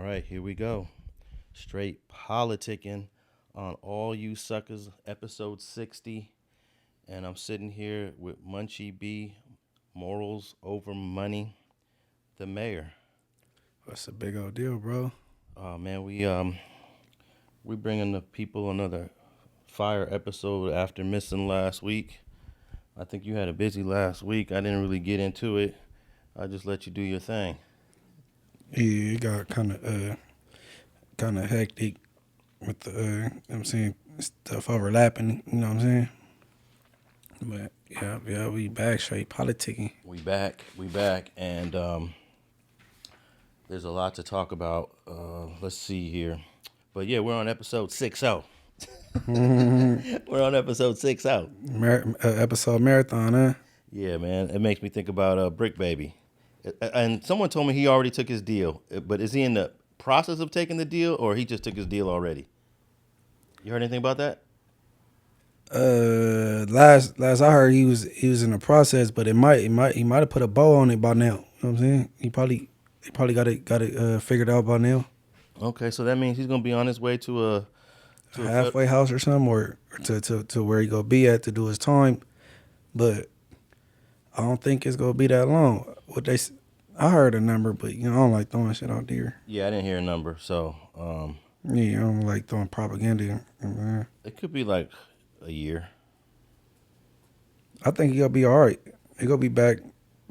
right, here we go. Straight politicking on All You Suckers, episode 60. And I'm sitting here with Munchie B, Morals Over Money, the mayor. That's a big old deal, bro. Oh man, we bringing the people another fire episode after missing last week. I think you had a busy last week. I didn't really get into it. I just let you do your thing. Yeah, it got kind of hectic with the, you know what I'm saying, stuff overlapping, you know what I'm saying? But yeah, we back straight politicking. We back, and there's a lot to talk about. Let's see here. But yeah, we're on episode 60. We're on episode 60. Episode marathon, huh? Yeah, man. It makes me think about Bricc Baby. And someone told me he already took his deal. But is he in the process of taking the deal, or he just took his deal already? You heard anything about that? Last I heard he was in the process, but he might have put a bow on it by now. You know what I'm saying? He probably got it figured out by now. Okay, so that means he's gonna be on his way to a halfway house or something, or to where he gonna be at to do his time. But I don't think it's gonna be that long. I heard a number, but I don't like throwing shit out there. Yeah, I didn't hear a number, so yeah, I don't like throwing propaganda. It could be like a year. I think he'll be all right. He gonna be back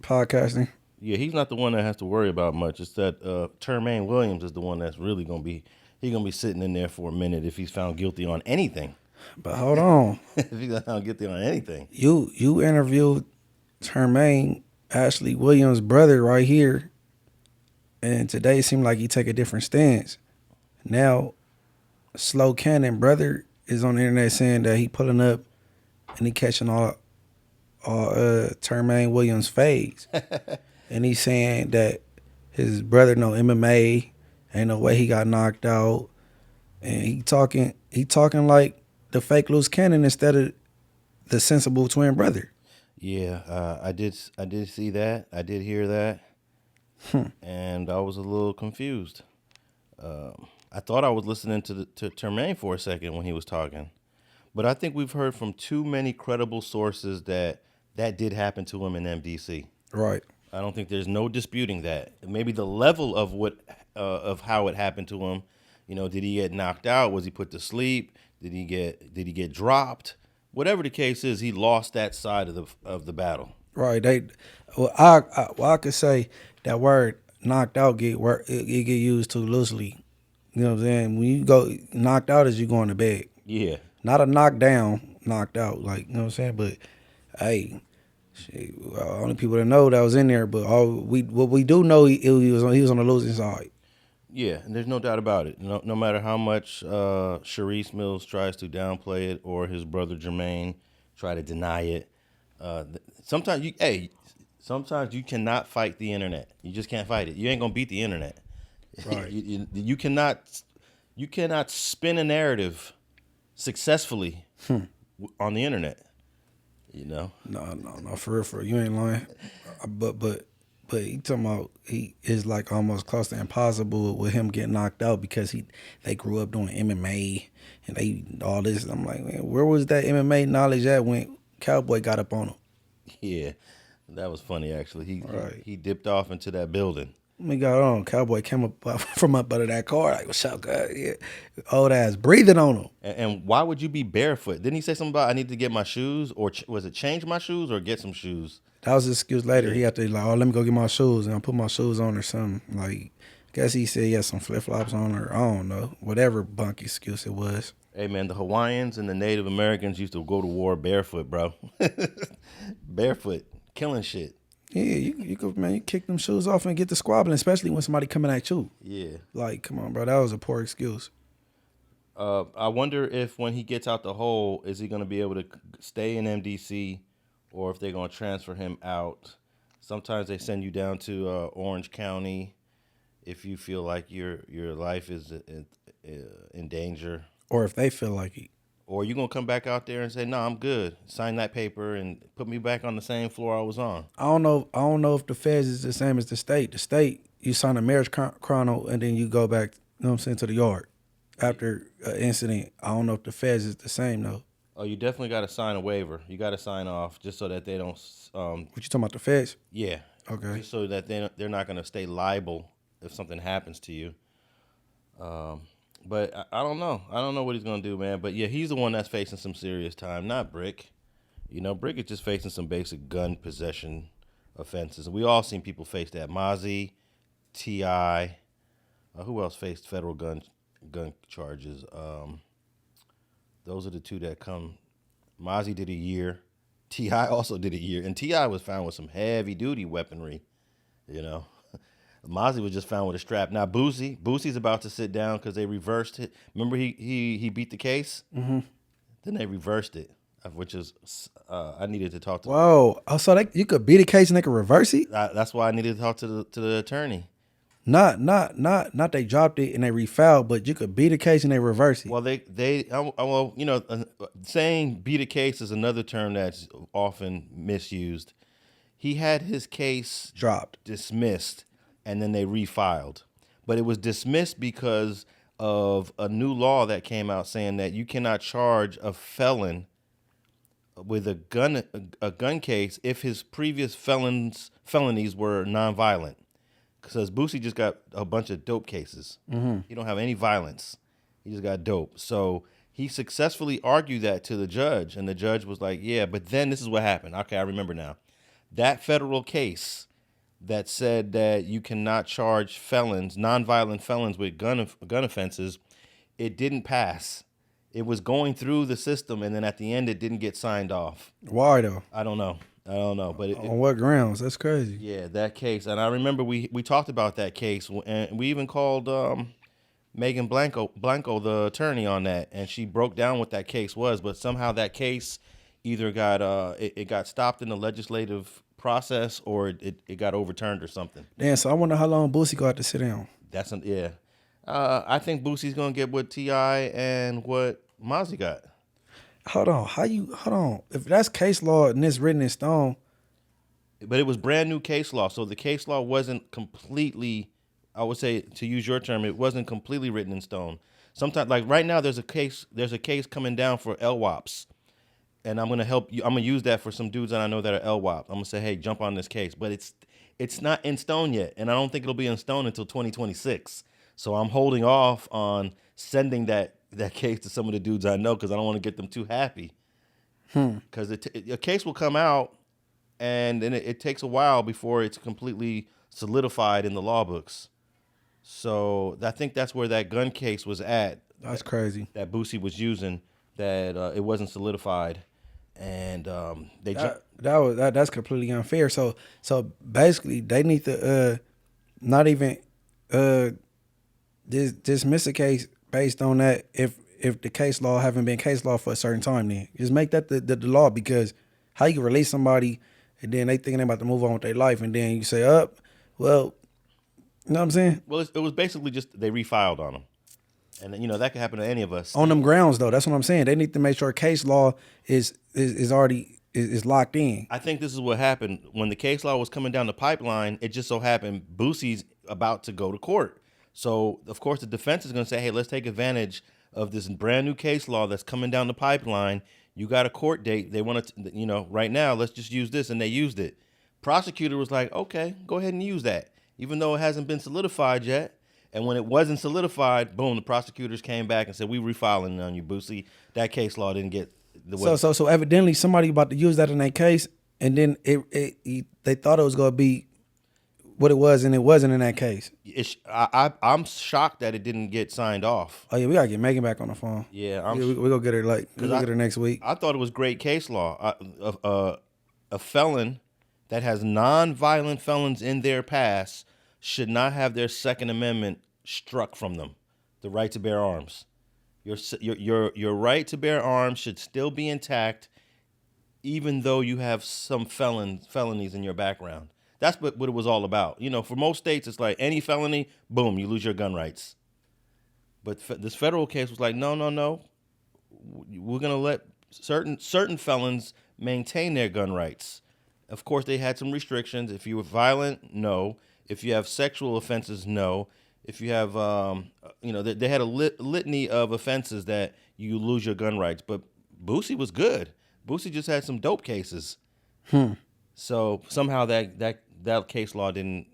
podcasting. Yeah, he's not the one that has to worry about much. It's that Termaine Williams is the one that's really gonna be. He's gonna be sitting in there for a minute if he's found guilty on anything. But hold on, if he's found guilty on anything, you interviewed Termaine Ashley Williams' brother right here, and today it seemed like he take a different stance. Now, Luce Cannon brother is on the internet saying that he pulling up and he catching all Termaine Williams' fades. And he's saying that his brother know MMA, ain't no way he got knocked out. And he talking like the fake Luce Cannon instead of the sensible twin brother. Yeah, I did see that. I did hear that. And I was a little confused. I thought I was listening to Termaine for a second when he was talking. But I think we've heard from too many credible sources that did happen to him in MDC. Right. I don't think there's no disputing that. Maybe the level of how it happened to him. Did he get knocked out? Was he put to sleep? Did he get dropped? Whatever the case is, he lost that side of the battle. Right. I could say that word knocked out it get used too loosely. You know what I'm saying? When you go knocked out, is you going to bed. Yeah. Not a knockdown, knocked out. Like, you know what I'm saying? But hey, shit, only people that know that was in there. But what we do know, he was on the losing side. Yeah, and there's no doubt about it. No matter how much Sharice Mills tries to downplay it, or his brother Jermaine try to deny it, sometimes you cannot fight the internet. You just can't fight it. You ain't gonna beat the internet. Right. You cannot spin a narrative successfully on the internet. No, for real, you ain't lying. But he talking about he is like almost close to impossible with him getting knocked out because they grew up doing MMA and they all this. I'm like, man, where was that MMA knowledge at when Cowboy got up on him? Yeah, that was funny actually. He dipped off into that building. We got on. Cowboy came up from up under that car like, what's up, guy? Yeah. Old ass breathing on him. And why would you be barefoot? Didn't he say something about I need to get my shoes, or was it change my shoes or get some shoes? That was his excuse later. Yeah. He had to like, let me go get my shoes and I'll put my shoes on or something. Like, guess he said he had some flip flops on, or I don't know, whatever bunk excuse it was. Hey man, the Hawaiians and the Native Americans used to go to war barefoot, bro. Barefoot, killing shit. Yeah, you could, man, you kick them shoes off and get the squabbling, especially when somebody coming at you. Yeah. Like, come on, bro, that was a poor excuse. I wonder if when he gets out the hole, is he going to be able to stay in MDC, or if they're going to transfer him out. Sometimes they send you down to Orange County if you feel like your life is in danger. Or if they feel like it. Or you going to come back out there and say, no, I'm good. Sign that paper and put me back on the same floor I was on. I don't know if the feds is the same as the state. The state, you sign a marriage chrono and then you go back, you know what I'm saying, to the yard after an incident. I don't know if the feds is the same though. Oh, you definitely got to sign a waiver. You got to sign off just so that they don't. What you talking about, the feds? Yeah. Okay. Just so that they're not going to stay liable if something happens to you. But I don't know. I don't know what he's going to do, man. But yeah, he's the one that's facing some serious time, not Bricc. You know, Bricc is just facing some basic gun possession offenses. We all seen people face that. Mozzie, T.I. Who else faced federal gun charges? Those are the two that come. Mozzie did a year. T.I. also did a year. And T.I. was found with some heavy-duty weaponry, you know. Mozzie was just found with a strap. Now, Boosie's about to sit down because they reversed it. Remember he beat the case? Mm-hmm. Then they reversed it, which is, I needed to talk to. Whoa. Oh, so you could beat a case and they could reverse it? That's why I needed to talk to the attorney. Not they dropped it and they refiled, but you could beat a case and they reverse it. Well, saying beat a case is another term that's often misused. He had his case dismissed, and then they refiled. But it was dismissed because of a new law that came out saying that you cannot charge a felon with a gun case if his previous felonies were nonviolent. Because Boosie just got a bunch of dope cases. Mm-hmm. He don't have any violence. He just got dope. So he successfully argued that to the judge, and the judge was like, yeah, but then this is what happened. Okay, I remember now. That federal case that said that you cannot charge nonviolent felons with gun offenses, it didn't pass. It was going through the system, and then at the end, it didn't get signed off. Why though? I don't know. But on what grounds? That's crazy. Yeah, that case, and I remember we talked about that case, and we even called Megan Blanco, the attorney, on that, and she broke down what that case was. But somehow that case either got it got stopped in the legislative process, or it got overturned or something. Damn. So I wonder how long Boosie got to sit down. Yeah. I think Boosie's gonna get what T.I. and what Mozzie got. Hold on. If that's case law and it's written in stone. But it was brand new case law. So the case law wasn't completely, I would say, to use your term, it wasn't completely written in stone. Sometimes, like right now, there's a case coming down for LWOPs. And I'm going to help you. I'm going to use that for some dudes that I know that are LWOP. I'm going to say, hey, jump on this case. But it's not in stone yet. And I don't think it'll be in stone until 2026. So I'm holding off on sending that case to some of the dudes I know because I don't want to get them too happy. Because a case will come out, and then it takes a while before it's completely solidified in the law books. So I think that's where that gun case was at. That's crazy. That Boosie was using, that it wasn't solidified, and that's completely unfair. So basically, they need to not even dismiss a case based on that if the case law haven't been case law for a certain time. Then just make that the law, because how you can release somebody and then they thinking they about to move on with their life, and then you say, well, you know what I'm saying? Well, it was basically just they refiled on them. And that could happen to any of us. On them grounds, though, that's what I'm saying. They need to make sure case law is already locked in. I think this is what happened. When the case law was coming down the pipeline, it just so happened Boosie's about to go to court. So, of course, the defense is going to say, hey, let's take advantage of this brand new case law that's coming down the pipeline. You got a court date. They want to, right now, let's just use this. And they used it. Prosecutor was like, okay, go ahead and use that, even though it hasn't been solidified yet. And when it wasn't solidified, boom, the prosecutors came back and said, we refiling on you, Boosie. That case law didn't get the way. So evidently somebody about to use that in their case, and then they thought it was going to be what it was, and it wasn't in that case. I'm shocked that it didn't get signed off. Oh, yeah, we got to get Megan back on the phone. Yeah. We're going to get her get her next week. I thought it was great case law. A felon that has non-violent felons in their past should not have their Second Amendment struck from them, the right to bear arms. Your right to bear arms should still be intact, even though you have some felonies in your background. That's what it was all about. For most states, it's like any felony, boom, you lose your gun rights. But this federal case was like, no. We're gonna let certain felons maintain their gun rights. Of course, they had some restrictions. If you were violent, no. If you have sexual offenses, no. If you have, they had a litany of offenses that you lose your gun rights. But Boosie was good. Boosie just had some dope cases. So somehow that case law didn't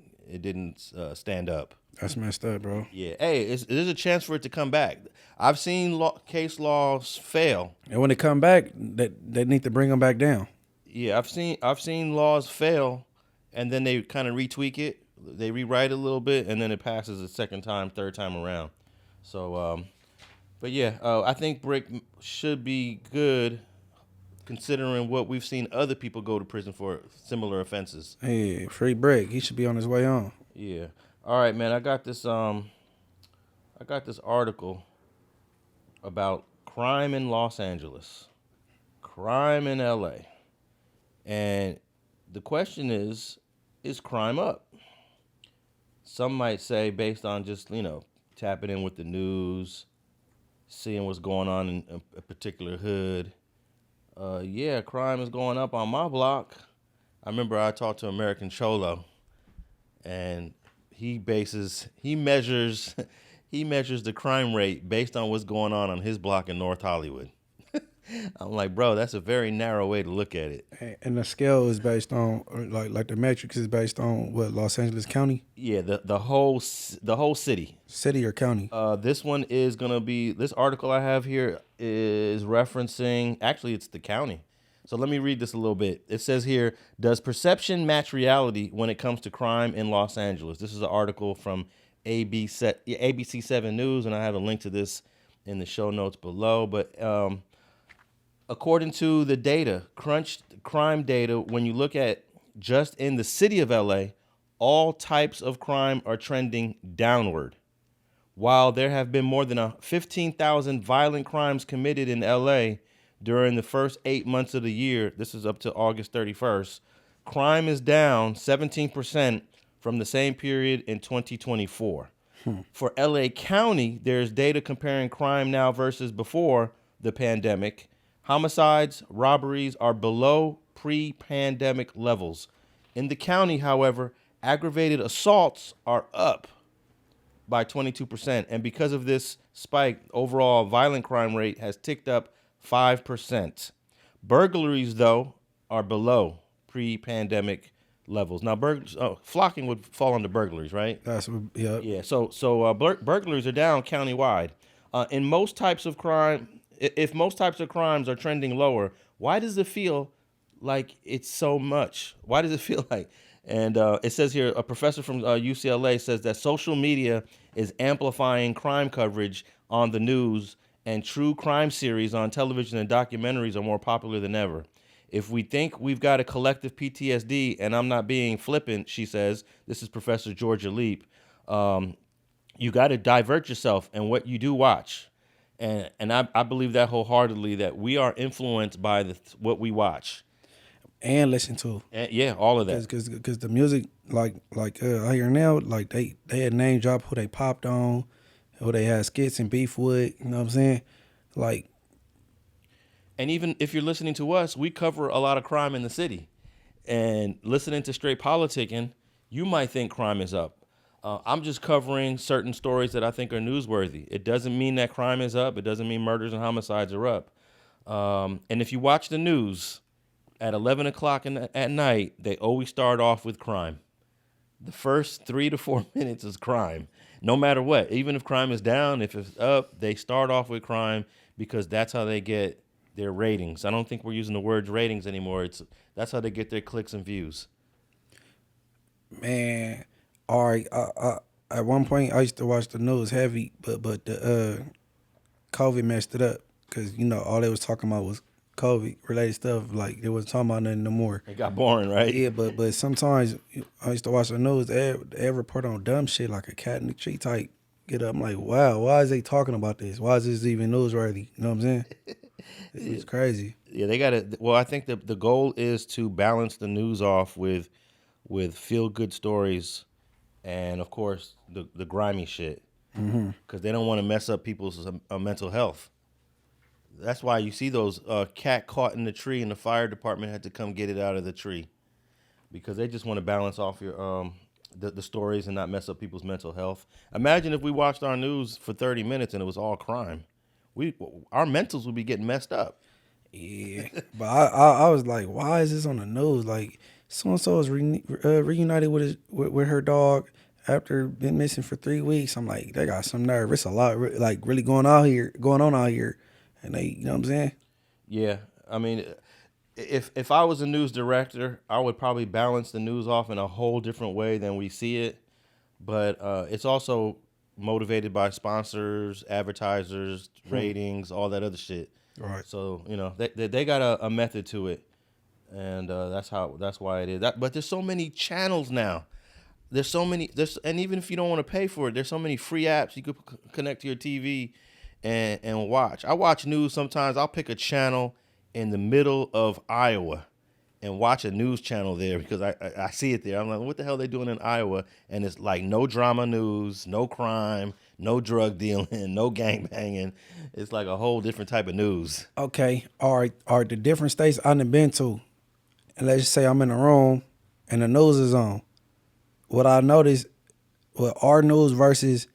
stand up. That's messed up, bro. Yeah. Hey, there's a chance for it to come back. I've seen case laws fail. And when they come back, they need to bring them back down. Yeah, I've seen laws fail, and then they kind of retweak it. They rewrite it a little bit, and then it passes a second time, third time around. So, but yeah, I think Bricc should be good, considering what we've seen other people go to prison for similar offenses. Hey, free Bricc. He should be on his way on. Yeah. All right, man. I got this article about crime in Los Angeles, crime in LA, and the question is crime up? Some might say, based on just, tapping in with the news, seeing what's going on in a particular hood. Yeah, crime is going up on my block. I remember I talked to American Cholo, and he measures the crime rate based on what's going on his block in North Hollywood. I'm like, bro, that's a very narrow way to look at it. And the scale is based on, like the metrics is based on what, Los Angeles County? Yeah, the whole city. City or county? This one is gonna be. This article I have here is referencing. Actually, it's the county. So let me read this a little bit. It says here, does perception match reality when it comes to crime in Los Angeles? This is an article from ABC 7 News, and I have a link to this in the show notes below. But according to the data, crunched crime data, when you look at just in the city of LA, all types of crime are trending downward. While there have been more than 15,000 violent crimes committed in LA during the first 8 months of the year, this is up to August 31st, crime is down 17% from the same period in 2024. For LA County, there's data comparing crime now versus before the pandemic. Homicides, robberies are below pre-pandemic levels. In the county, however, aggravated assaults are up by 22%. And because of this spike, overall violent crime rate has ticked up 5%. Burglaries, though, are below pre-pandemic levels. Now, flocking would fall under burglaries, right? That's yeah. Yeah. So burglaries are down countywide. In most types of crime, if most types of crimes are trending lower, why does it feel like it's so much? Why does it feel like? And it says here, a professor from UCLA says that social media is amplifying crime coverage on the news, and true crime series on television and documentaries are more popular than ever. If we think we've got a collective PTSD, and I'm not being flippant, she says, this is Professor Georgia Leap, you got to divert yourself in what you do watch. And I believe that wholeheartedly, that we are influenced by what we watch. And listen to. And, yeah, all of that. Because the music, like I hear now, like they had name drop who they popped on, who they had skits and beef with, you know what I'm saying? Like. And even if you're listening to us, we cover a lot of crime in the city. And listening to Straight Politicking, you might think crime is up. I'm just covering certain stories that I think are newsworthy. It doesn't mean that crime is up. It doesn't mean murders and homicides are up. And if you watch the news at 11 o'clock at night, they always start off with crime. The first 3 to 4 minutes is crime, no matter what. Even if crime is down, if it's up, they start off with crime because that's how they get their ratings. I don't think we're using the word ratings anymore. That's how they get their clicks and views. Man. All right, at one point I used to watch the news heavy, but the COVID messed it up because all they was talking about was COVID related stuff. Like they wasn't talking about nothing no more. It got boring, right? Yeah, but sometimes I used to watch the news. They report on dumb shit like a cat in the tree type. Get up, I'm like, wow, why is they talking about this? Why is this even newsworthy? You know what I'm saying? It's crazy. Yeah, they got to. Well, I think the goal is to balance the news off with feel good stories. And, of course, the grimy shit, because they don't want to mess up people's mental health. That's why you see those cat caught in the tree and the fire department had to come get it out of the tree, because they just want to balance off the stories and not mess up people's mental health. Imagine if we watched our news for 30 minutes and it was all crime. Our mentals would be getting messed up. Yeah, but I was like, why is this on the news? Like, so and so is reunited with her dog after been missing for 3 weeks. I'm like, they got some nerve. It's a lot, like, really going on out here, and they, you know what I'm saying? Yeah, I mean, if I was a news director, I would probably balance the news off in a whole different way than we see it. But it's also motivated by sponsors, advertisers, ratings, all that other shit. Right. So they got a method to it, and that's why it is. But there's so many channels now. And even if you don't want to pay for it, there's so many free apps you could connect to your TV and watch. I watch news sometimes. I'll pick a channel in the middle of Iowa and watch a news channel there because I see it there. I'm like, what the hell are they doing in Iowa? And it's like no drama news, no crime, no drug dealing, no gang banging. It's like a whole different type of news. Okay, all right, the different states I've been to, and let's just say I'm in a room and the news is on. What I noticed with our news versus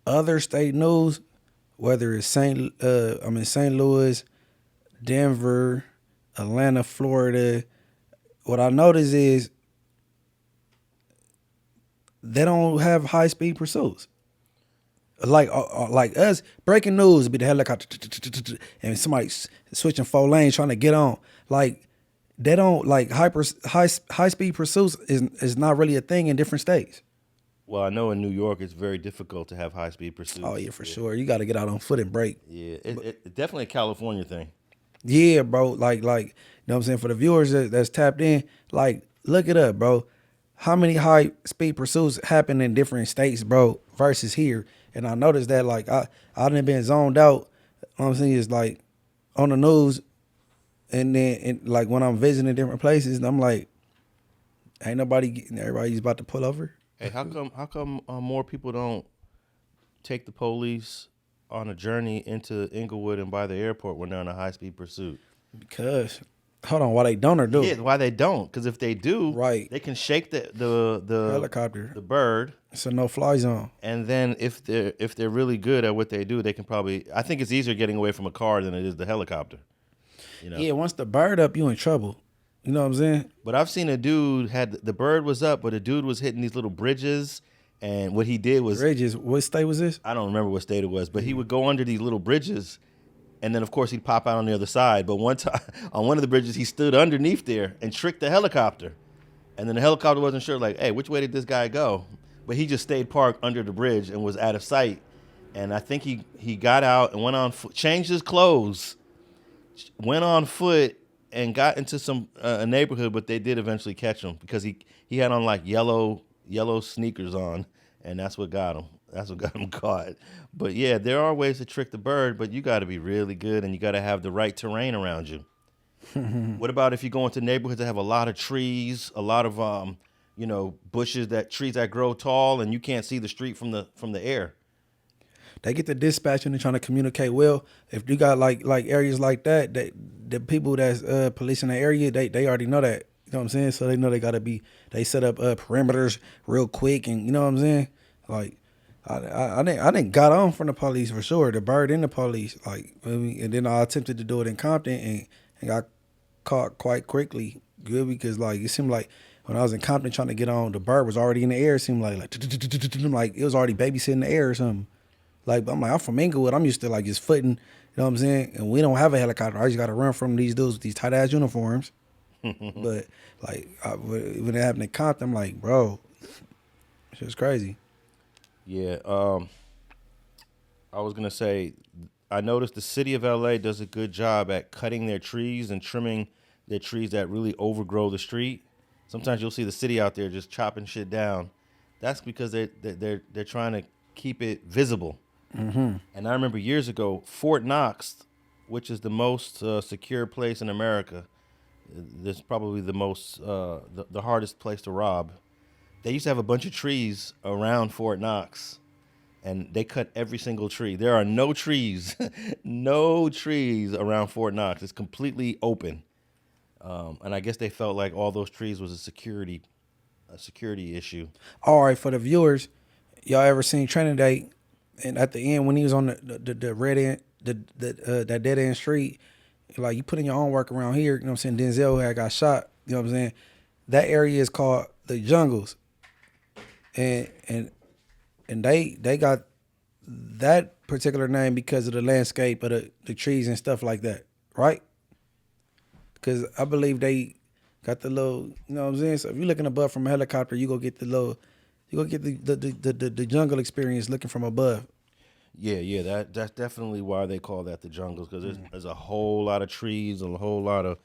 other state news, whether it's St. Louis, Denver, Atlanta, Florida, what I notice is they don't have high-speed pursuits. Like us, breaking news be the helicopter and somebody switching 4 lanes trying to get on. Like, they don't, like, high-speed pursuits is not really a thing in different states. Well, I know in New York it's very difficult to have high-speed pursuits. Oh, yeah, for sure. You got to get out on foot and brake. Yeah, it's definitely a California thing. Yeah, bro. Like, you know what I'm saying? For the viewers that's tapped in, like, look it up, bro. How many high-speed pursuits happen in different states, bro, versus here? And I noticed that, like, I done been zoned out. You know what I'm saying? It's like on the news, and then like when I'm visiting different places, and I'm like, ain't everybody's about to pull over. Hey, how come more people don't take the police on a journey into Inglewood and by the airport when they're on a high-speed pursuit? Because, hold on, why they don't or do? Yeah, why they don't? Because if they do, right, they can shake the helicopter, the bird. It's a no-fly zone. And then if they're really good at what they do, they can probably. I think it's easier getting away from a car than it is the helicopter. You know? Yeah, once the bird up, you in trouble. You know what I'm saying? But I've seen a dude the bird was up, but a dude was hitting these little bridges, and what he did was bridges. What state was this? I don't remember what state it was, but he would go under these little bridges, and then of course he'd pop out on the other side. But one time on one of the bridges, he stood underneath there and tricked the helicopter, and then the helicopter wasn't sure, like, hey, which way did this guy go? But he just stayed parked under the bridge and was out of sight. And I think he got out and went on foot, changed his clothes, went on foot and got into some a neighborhood, but they did eventually catch him because he had on like yellow sneakers on, and that's what got him. That's what got him caught. But yeah, there are ways to trick the bird, but you got to be really good and you got to have the right terrain around you. What about if you go into neighborhoods that have a lot of trees, a lot of bushes, trees that grow tall, and you can't see the street from the air? They get the dispatch and they're trying to communicate well. If you got like areas like that, the people that's policing the area, they already know that. You know what I'm saying? So they know they set up perimeters real quick, and you know what I'm saying? Like, I didn't got on from the police for sure. The bird and the police, like, and then I attempted to do it in Compton and got caught quite quickly. Good, because like it seemed like when I was in Compton trying to get on, the bird was already in the air. It seemed like it was already babysitting the air or something. Like, I'm from Inglewood. I'm used to like just footing, you know what I'm saying? And we don't have a helicopter. I just got to run from these dudes with these tight ass uniforms. But like when it happened in Compton, I'm like, bro, it's just crazy. Yeah. I was gonna say, I noticed the city of LA does a good job at cutting their trees and trimming their trees that really overgrow the street. Sometimes you'll see the city out there just chopping shit down. That's because they're trying to keep it visible. Mm-hmm. And I remember years ago, Fort Knox, which is the most secure place in America, this is probably the most the hardest place to rob. They used to have a bunch of trees around Fort Knox, and they cut every single tree. There are no trees, no trees around Fort Knox. It's completely open. And I guess they felt like all those trees was a security security issue. All right, for the viewers, y'all ever seen Training Day? And at the end, when he was on the red end, that dead end street, like, you put in your own work around here. You know what I'm saying? Denzel had got shot. You know what I'm saying? That area is called the Jungles, and they got that particular name because of the landscape of the trees and stuff like that, right? Because I believe they got the little, you know what I'm saying? So if you're looking above from a helicopter, you go get the little, you go get the jungle experience looking from above. Yeah, that's definitely why they call that the jungles, because there's a whole lot of trees, a whole lot of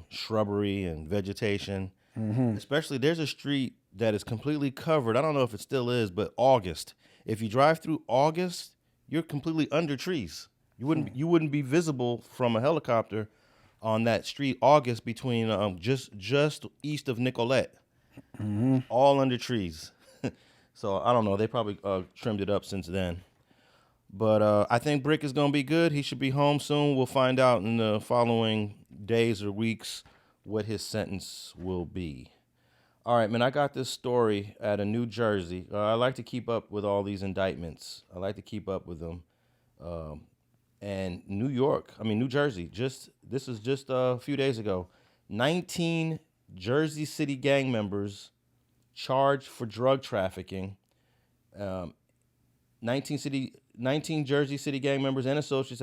shrubbery and vegetation. Especially, there's a street that is completely covered. I don't know if it still is, but August. If you drive through August, you're completely under trees. You wouldn't be visible from a helicopter on that street, August, between just east of Nicolette, all under trees. So I don't know. They probably trimmed it up since then. But I think Bricc is going to be good. He should be home soon. We'll find out in the following days or weeks what his sentence will be. All right, man, I got this story out of New Jersey. I like to keep up with all these indictments. I like to keep up with them. And New Jersey, this is just a few days ago. 19 Jersey City gang members charged for drug trafficking. 19 Jersey City gang members and associates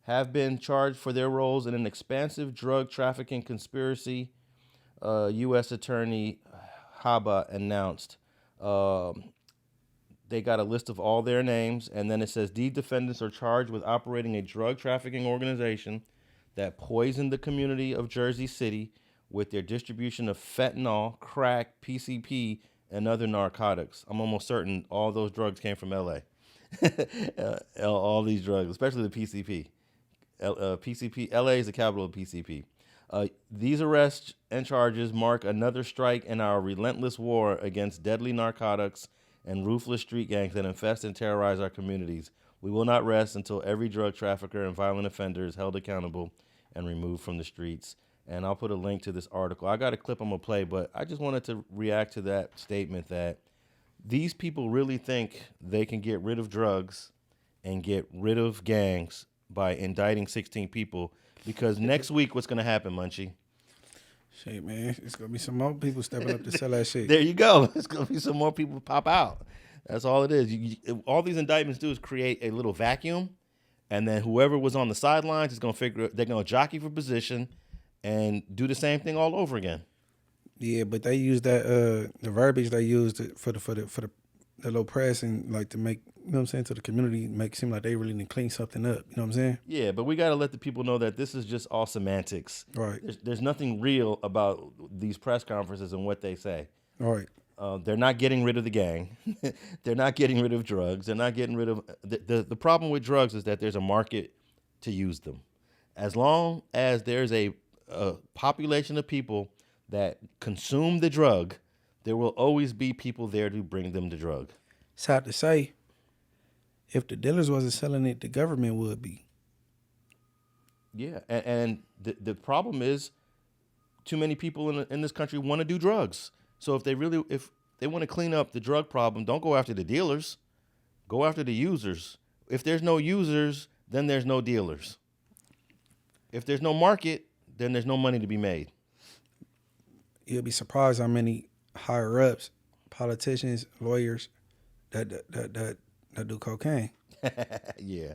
have been charged for their roles in an expansive drug trafficking conspiracy. U.S. Attorney Haba announced. They got a list of all their names, and then it says these defendants are charged with operating a drug trafficking organization that poisoned the community of Jersey City with their distribution of fentanyl, crack, PCP, and other narcotics. I'm almost certain all those drugs came from L.A. All these drugs, especially the PCP. PCP. L.A. is the capital of PCP. These arrests and charges mark another strike in our relentless war against deadly narcotics and ruthless street gangs that infest and terrorize our communities. We will not rest until every drug trafficker and violent offender is held accountable and removed from the streets. And I'll put a link to this article. I got a clip I'm going to play, but I just wanted to react to that statement that these people really think they can get rid of drugs and get rid of gangs by indicting 16 people, because next week, what's going to happen, Munchie? Shit, man. It's going to be some more people stepping up to sell that shit. There you go. It's going to be some more people pop out. That's all it is. All these indictments do is create a little vacuum, and then whoever was on the sidelines is going to figure, they're going to jockey for position and do the same thing all over again. Yeah, but they use that the verbiage they used for the low press and like to make, you know what I'm saying, to the community, make it seem like they really need to clean something up. You know what I'm saying? Yeah, but we got to let the people know that this is just all semantics. Right. There's nothing real about these press conferences and what they say. All right. They're not getting rid of the gang. They're not getting rid of drugs. They're not getting rid of the problem with drugs is that there's a market to use them. As long as there's a population of people that consume the drug, there will always be people there to bring them the drug. Sad to say, if the dealers wasn't selling it, the government would be. Yeah, and the problem is too many people in this country want to do drugs. So if they want to clean up the drug problem, don't go after the dealers. Go after the users. If there's no users, then there's no dealers. If there's no market, then there's no money to be made. You'll be surprised how many higher ups, politicians, lawyers that do cocaine. Yeah.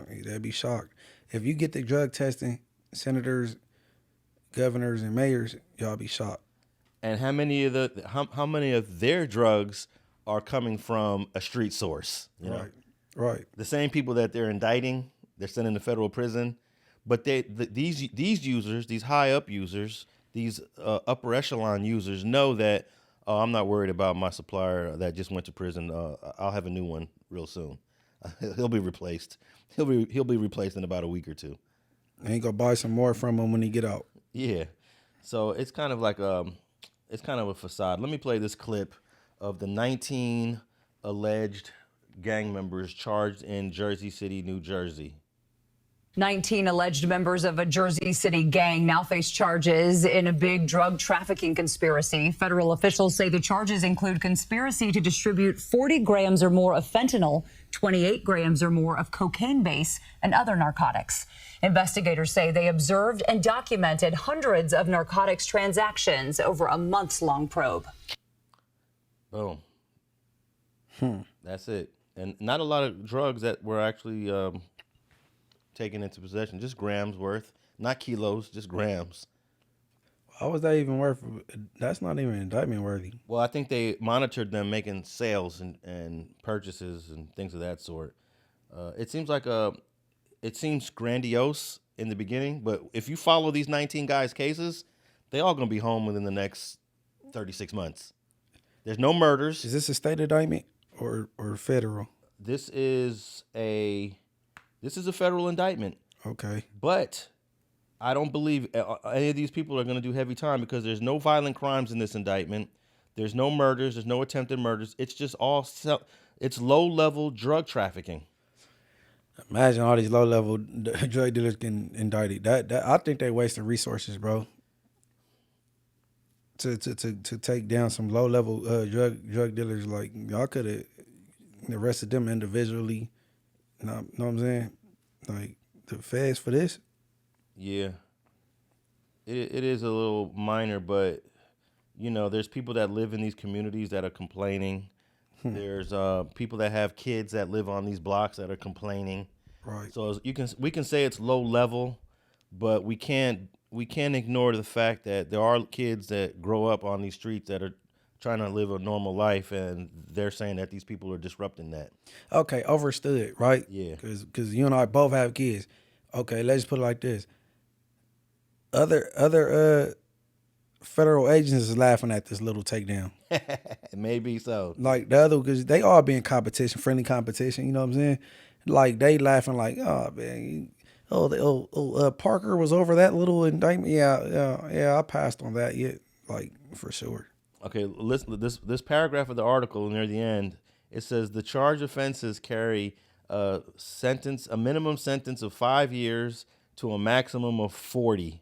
They'd be shocked. If you get the drug testing, senators, governors, and mayors, y'all be shocked. And how many of their drugs are coming from a street source? You know? Right. The same people that they're indicting, they're sending to federal prison, but these users, these high up users, these upper echelon users know that I'm not worried about my supplier that just went to prison. I'll have a new one real soon. He'll be replaced. He'll be replaced in about a week or two. And he gonna buy some more from him when he get out. Yeah. So it's kind of like it's kind of a facade. Let me play this clip of the 19 alleged gang members charged in Jersey City, New Jersey. 19 alleged members of a Jersey City gang now face charges in a big drug trafficking conspiracy. Federal officials say the charges include conspiracy to distribute 40 grams or more of fentanyl, 28 grams or more of cocaine base, and other narcotics. Investigators say they observed and documented hundreds of narcotics transactions over a months-long probe. Boom. That's it. And not a lot of drugs that were actually taken into possession, just grams worth, not kilos, just grams. How was that even worth? That's not even indictment worthy. Well, I think they monitored them making sales and purchases and things of that sort. It seems grandiose in the beginning, but if you follow these 19 guys' cases, they all gonna be home within the next 36 months. There's no murders. Is this a state indictment or federal? This is a federal indictment. Okay. But I don't believe any of these people are going to do heavy time because there's no violent crimes in this indictment. There's no murders. There's no attempted murders. It's just it's low-level drug trafficking. Imagine all these low-level drug dealers getting indicted. That I think they wasted resources, bro. To take down some low-level drug dealers, like y'all could have arrested them individually. Know what I'm saying? Like the feds for this. Yeah, it is a little minor, but you know, there's people that live in these communities that are complaining. There's people that have kids that live on these blocks that are complaining. Right. So we can say it's low level, but we can't ignore the fact that there are kids that grow up on these streets that are trying to live a normal life, and they're saying that these people are disrupting that. Okay, overstood, right? Yeah. Because you and I both have kids. Okay, let's just put it like this. Other federal agents is laughing at this little takedown. Maybe so. Like the other, because they all be in competition, friendly competition. You know what I'm saying? Like they laughing like, oh man, Parker was over that little indictment. Yeah, I passed on that yet, like for sure. Okay, listen. This paragraph of the article near the end, it says the charged offenses carry a minimum sentence of 5 years to a maximum of 40.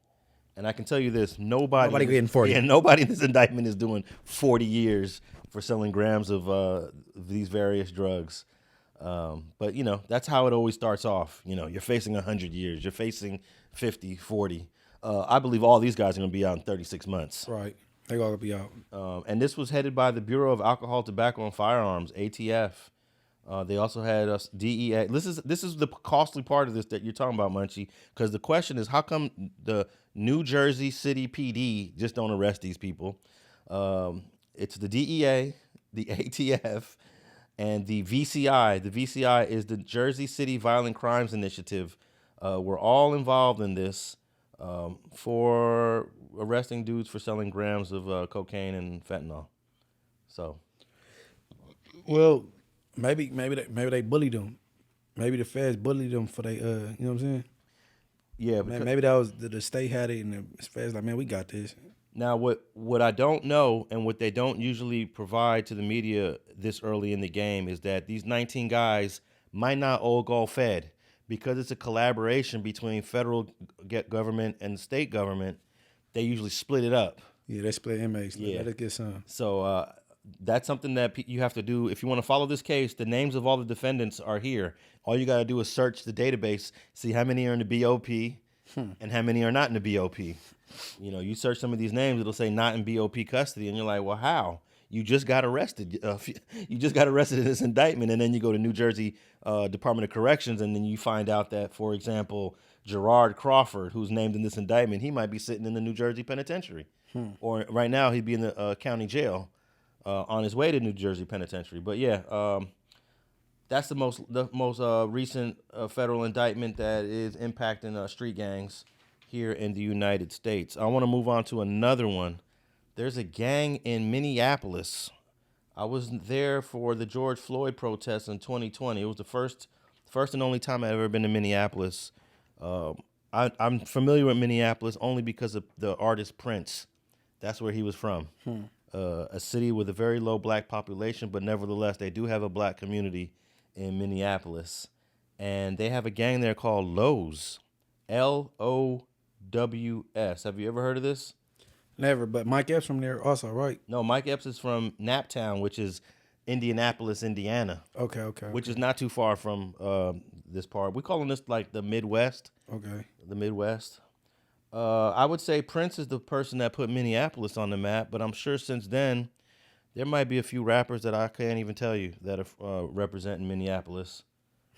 And I can tell you this: nobody getting 40. Yeah, nobody in this indictment is doing 40 years for selling grams of these various drugs. But you know, that's how it always starts off. You know, you're facing 100 years, you're facing 50, 40. I believe all these guys are going to be out in 36 months. Right. They all gonna be out. And this was headed by the Bureau of Alcohol, Tobacco, and Firearms, ATF. They also had us DEA. This is the costly part of this that you're talking about, Munchie, because the question is, how come the New Jersey City PD just don't arrest these people? It's the DEA, the ATF, and the VCI. The VCI is the Jersey City Violent Crimes Initiative. We're all involved in this for arresting dudes for selling grams of cocaine and fentanyl. So, well, maybe they bullied them. Maybe the feds bullied them for they you know what I'm saying? Yeah, maybe that was the state had it and the feds like, man, we got this. Now, what I don't know and what they don't usually provide to the media this early in the game is that these 19 guys might not all go fed because it's a collaboration between federal government and state government. They usually split it up. Yeah, they split inmates. Yeah. Let us get some. So that's something that you have to do. If you want to follow this case, the names of all the defendants are here. All you got to do is search the database, see how many are in the BOP and how many are not in the BOP. You know, you search some of these names, it'll say not in BOP custody, and you're like, well, how? You just got arrested. You just got arrested in this indictment, and then you go to New Jersey Department of Corrections, and then you find out that, for example, Gerard Crawford, who's named in this indictment, he might be sitting in the New Jersey penitentiary. Or right now he'd be in the county jail on his way to New Jersey penitentiary. But yeah, that's the most recent federal indictment that is impacting street gangs here in the United States. I want to move on to another one. There's a gang in Minneapolis. I was there for the George Floyd protests in 2020. It was the first and only time I've ever been to Minneapolis. I'm familiar with Minneapolis only because of the artist Prince. That's where he was from. A city with a very low black population, but nevertheless, they do have a black community in Minneapolis. and they have a gang there called Lowe's, Lows. Have you ever heard of this? Never, but Mike Epps from there also, right? No, Mike Epps is from Naptown, which is Indianapolis, Indiana. Okay. Which is not too far from this part. We're calling this like the Midwest. Okay. The Midwest. I would say Prince is the person that put Minneapolis on the map, but I'm sure since then there might be a few rappers that I can't even tell you that are representing Minneapolis.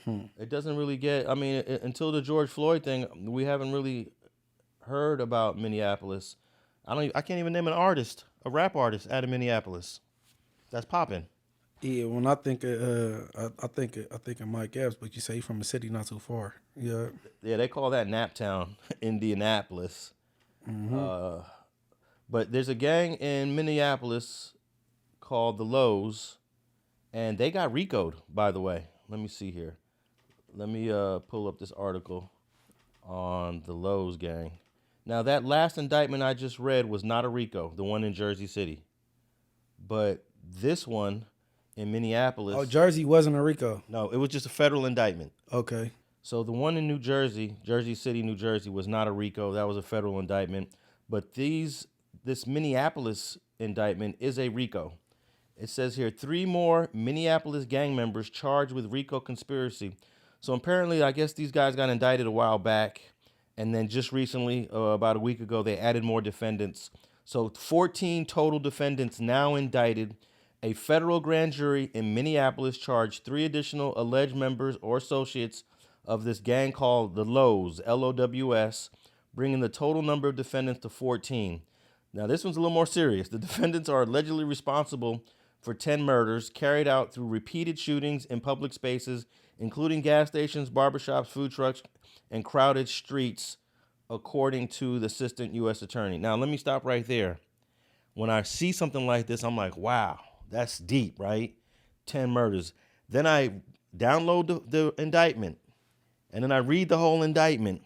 It doesn't really get, I mean, until the George Floyd thing, we haven't really heard about Minneapolis. I can't even name an artist, a rap artist out of Minneapolis that's popping. Yeah, when I think I think of Mike Epps, but you say he's from a city not too far. Yeah. Yeah, they call that Naptown, Indianapolis. But there's a gang in Minneapolis called the Lows, and they got RICO'd, by the way. Let me see here. Let me pull up this article on the Lowe's gang. Now, that last indictment I just read was not a RICO, the one in Jersey City. But this one in Minneapolis... Oh, Jersey wasn't a RICO? No, it was just a federal indictment. Okay. So the one in New Jersey, Jersey City, New Jersey, was not a RICO. That was a federal indictment. But this Minneapolis indictment is a RICO. It says here, 3 more Minneapolis gang members charged with RICO conspiracy. So apparently, I guess these guys got indicted a while back, and then just recently, about a week ago, they added more defendants. So 14 total defendants now indicted. A federal grand jury in Minneapolis charged 3 additional alleged members or associates of this gang called the Lows, Lows, bringing the total number of defendants to 14. Now, this one's a little more serious. The defendants are allegedly responsible for 10 murders carried out through repeated shootings in public spaces, including gas stations, barbershops, food trucks, and crowded streets, according to the assistant U.S. attorney. Now, let me stop right there. When I see something like this, I'm like, wow, that's deep, right? 10 murders. Then I download the indictment, and then I read the whole indictment.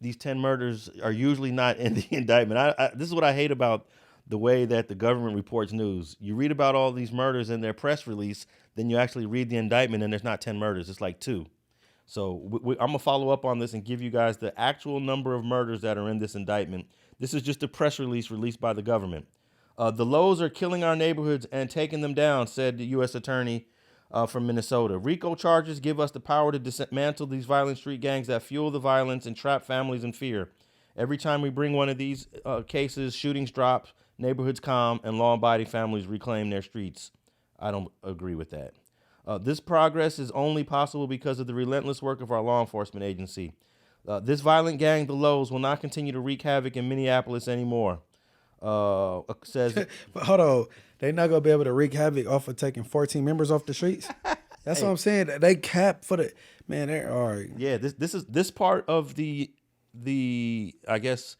These 10 murders are usually not in the indictment. This is what I hate about the way that the government reports news. You read about all these murders in their press release, then you actually read the indictment and there's not 10 murders, it's like 2. So I'm gonna follow up on this and give you guys the actual number of murders that are in this indictment. This is just a press release released by the government. The Lows are killing our neighborhoods and taking them down, said the U.S. attorney from Minnesota. RICO charges give us the power to dismantle these violent street gangs that fuel the violence and trap families in fear. Every time we bring one of these cases, shootings drop, neighborhoods calm, and law-abiding families reclaim their streets. I don't agree with that. This progress is only possible because of the relentless work of our law enforcement agency. This violent gang, the Lows, will not continue to wreak havoc in Minneapolis anymore. Says, but hold on, they not gonna be able to wreak havoc off of taking 14 members off the streets. That's what I'm saying. They cap for the man. They're all right. Yeah, this part of the I guess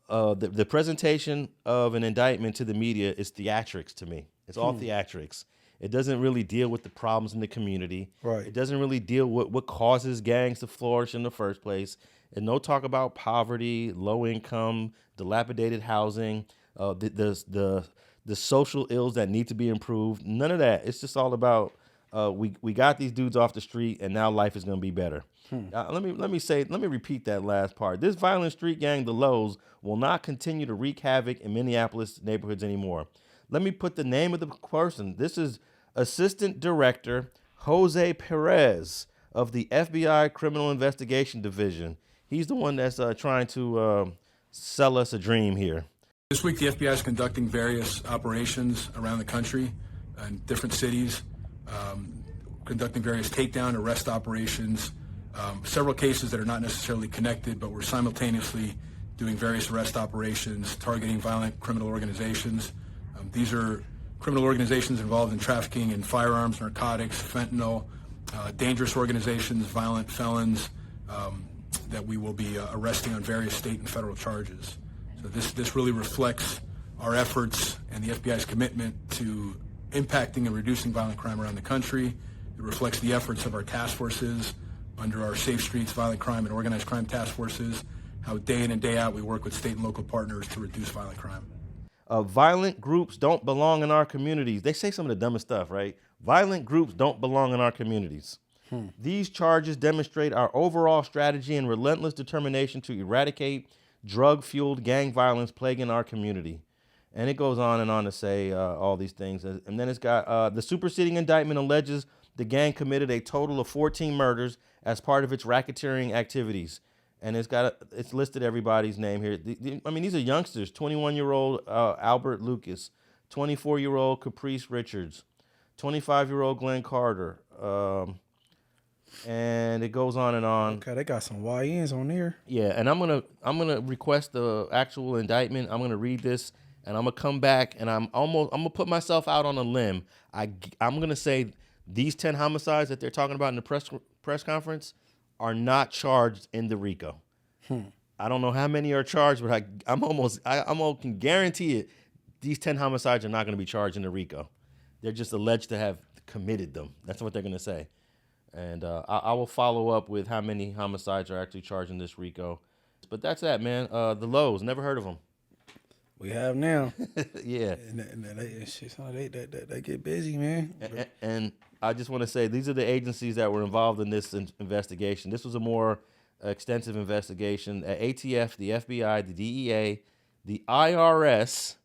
the presentation of an indictment to the media is theatrics to me. It's all theatrics. It doesn't really deal with the problems in the community. Right. It doesn't really deal with what causes gangs to flourish in the first place. And no talk about poverty, low income, dilapidated housing, the social ills that need to be improved. None of that. It's just all about we got these dudes off the street and now life is going to be better. Let me repeat that last part. This violent street gang, the Lows, will not continue to wreak havoc in Minneapolis neighborhoods anymore. Let me put the name of the person. This is Assistant Director Jose Perez of the FBI Criminal Investigation Division. He's the one that's trying to sell us a dream here. This week, the FBI is conducting various operations around the country in different cities, conducting various takedown, arrest operations, several cases that are not necessarily connected, but we're simultaneously doing various arrest operations targeting violent criminal organizations. These are criminal organizations involved in trafficking in firearms, narcotics, fentanyl, dangerous organizations, violent felons that we will be arresting on various state and federal charges. So this really reflects our efforts and the FBI's commitment to impacting and reducing violent crime around the country. It reflects the efforts of our task forces under our Safe Streets, Violent Crime, and Organized Crime Task Forces, how day in and day out we work with state and local partners to reduce violent crime. Violent groups don't belong in our communities. They say some of the dumbest stuff, right? Violent groups don't belong in our communities. These charges demonstrate our overall strategy and relentless determination to eradicate drug-fueled gang violence plaguing our community. And it goes on and on to say all these things. And then it's got the superseding indictment alleges the gang committed a total of 14 murders as part of its racketeering activities. And it's listed everybody's name here. I mean, these are youngsters. 21-year-old Albert Lucas, 24-year-old Caprice Richards, 25-year-old Glenn Carter, and it goes on and on. Okay, they got some YNs on there. Yeah, and I'm gonna request the actual indictment. I'm gonna read this, and I'm gonna come back, and I'm gonna put myself out on a limb. I'm gonna say these 10 homicides that they're talking about in the press conference are not charged in the RICO. I don't know how many are charged, but I can guarantee it. These 10 homicides are not gonna be charged in the RICO. They're just alleged to have committed them. That's what they're gonna say. And I will follow up with how many homicides are actually charged in this RICO. But that's that, man. The Lows, never heard of them. We have now. Yeah. And they get busy, man. And I just want to say, these are the agencies that were involved in this investigation. This was a more extensive investigation. ATF, the FBI, the DEA, the IRS,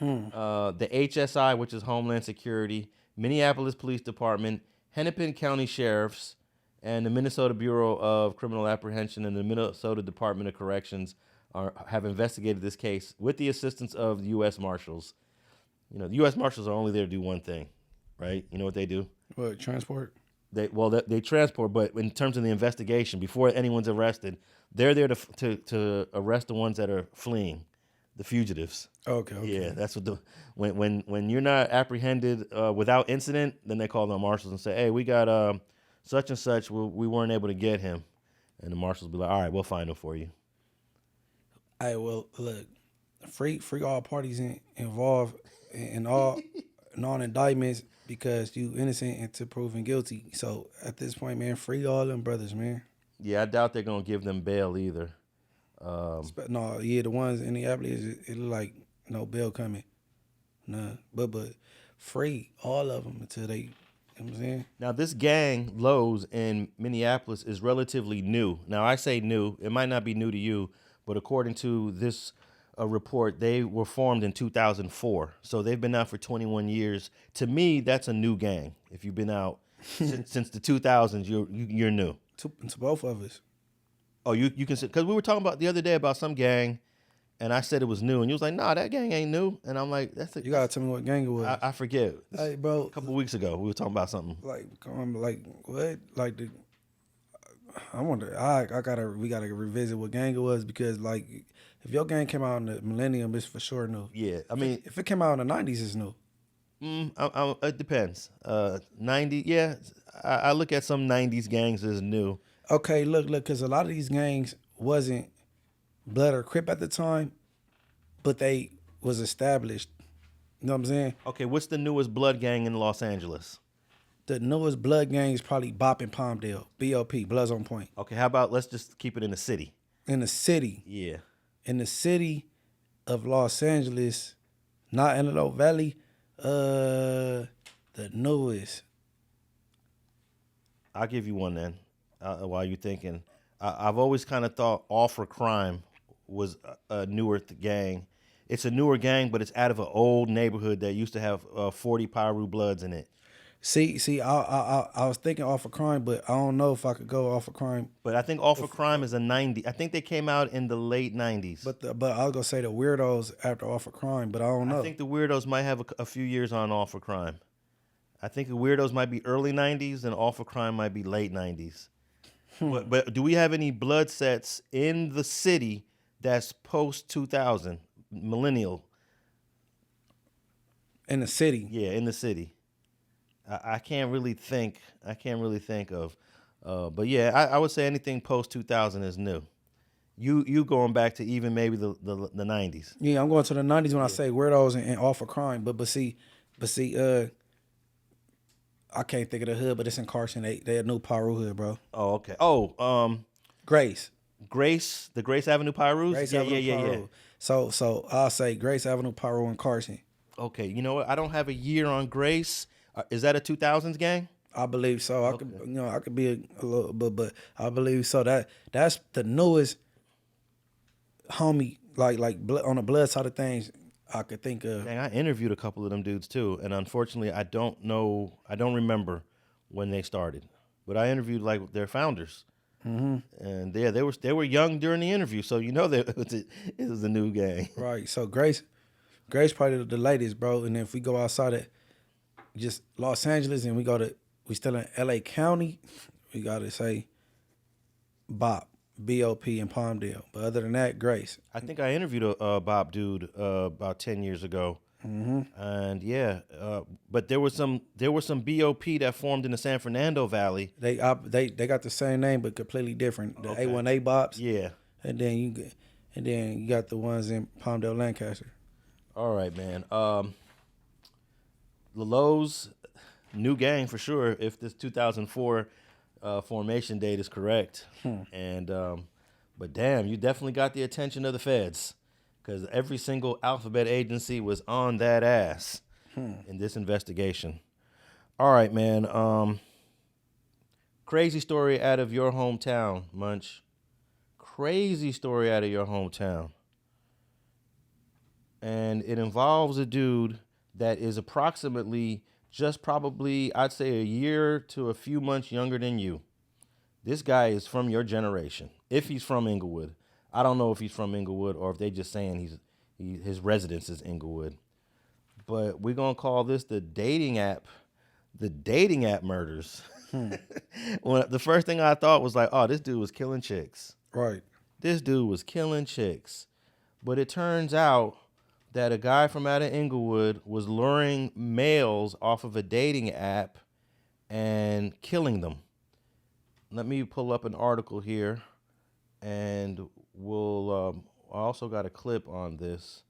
the HSI, which is Homeland Security, Minneapolis Police Department, Hennepin County Sheriffs, and the Minnesota Bureau of Criminal Apprehension and the Minnesota Department of Corrections have investigated this case with the assistance of the U.S. Marshals. You know, the U.S. Marshals are only there to do one thing, right? You know what they do? What, transport? They transport, but in terms of the investigation, before anyone's arrested, they're there to arrest the ones that are fleeing, the fugitives. Okay. Yeah, that's what when you're not apprehended without incident, then they call the marshals and say, "Hey, we got such and such. We weren't able to get him," and the marshals be like, "All right, we'll find him for you." Hey, well, look, free all parties involved in all non-indictments because you innocent until proven guilty. So at this point, man, free all them brothers, man. Yeah, I doubt they're gonna give them bail either. No, yeah, the ones in Minneapolis, it look like no bail coming. Nah, but free all of them until they, you know what I'm saying? Now, this gang, Lowe's, in Minneapolis is relatively new. Now, I say new. It might not be new to you, but according to this report, they were formed in 2004. So they've been out for 21 years. To me, that's a new gang. If you've been out since the 2000s, you're new. To both of us. Oh, you can, because we were talking about the other day about some gang, and I said it was new, and you was like, "Nah, that gang ain't new." And I'm like, You gotta tell me what gang it was. I forget. Hey, bro. A couple of weeks ago, we were talking about something. Like what? I wonder. We gotta revisit what gang it was because like if your gang came out in the millennium, it's for sure new. Yeah, I mean, if it came out in the 90s, it's new. It depends. 90, yeah. I look at some 90s gangs as new. Okay, look, because a lot of these gangs wasn't Blood or Crip at the time, but they was established. You know what I'm saying? Okay, what's the newest blood gang in Los Angeles? The newest blood gang is probably Bop and Palmdale. BOP, Bloods on Point. Okay, how about let's just keep it in the city? In the city. Yeah. In the city of Los Angeles, not Antelope Valley, the newest. I'll give you one then. While you're thinking, I've always kind of thought All for Crime was a newer gang. It's a newer gang, but it's out of an old neighborhood that used to have 40 Piru Bloods in it. See, I was thinking All for Crime, but I don't know if I could go All for Crime. But I think All for Crime is a 90. I think they came out in the late 90s. But I was gonna say the Weirdos after All for Crime, but I don't know. I think the Weirdos might have a few years on All for Crime. I think the Weirdos might be early 90s and All for Crime might be late 90s. But do we have any blood sets in the city that's post 2000 millennial? In the city? Yeah, in the city. I can't really think. Of. But yeah, I would say anything post 2000 is new. You going back to even maybe the 90s. Yeah, I'm going to the 90s when I say Weirdos and All for Crime. But see, I can't think of the hood, but it's in Carson. They a new Piru hood, bro. Oh, okay. Oh, Grace, the Grace Avenue Pirus? Grace Yeah. Avenue Piru. So I'll say Grace Avenue Piru in Carson. Okay, you know what? I don't have a year on Grace. Is that a 2000s gang? I believe so. I could, I could be a little, but I believe so. That's the newest homie, like on the blood side of things. I could think of. Dang, I interviewed a couple of them dudes too, and unfortunately, I don't remember when they started, but I interviewed like their founders, and yeah, they were young during the interview, so that it was a new gang. Right. So Grace probably the latest, bro. And then if we go outside of just Los Angeles and we still in LA County, we gotta say Bop, B-O-P in Palmdale. But other than that, Grace. I think I interviewed a Bob dude about 10 years ago, and yeah, but there was some BOP that formed in the San Fernando Valley. They got the same name but completely different. The A1A Bops. Yeah, and then you got the ones in Palmdale, Lancaster. All right, man. Lalo's new gang for sure, if this 2004 formation date is correct. And but damn, you definitely got the attention of the feds, because every single alphabet agency was on that ass in this investigation. All right, man. Crazy story out of your hometown, Munch. Crazy story out of your hometown. And it involves a dude that is approximately just probably, I'd say, a year to a few months younger than you. This guy is from your generation, if he's from Inglewood. I don't know if he's from Inglewood or if they just saying his residence is Inglewood. But we're going to call this the dating app murders. Well, the first thing I thought was like, oh, this dude was killing chicks. Right. This dude was killing chicks. But it turns out that a guy from out of Inglewood was luring males off of a dating app and killing them. Let me pull up an article here, and we'll. I also got a clip on this,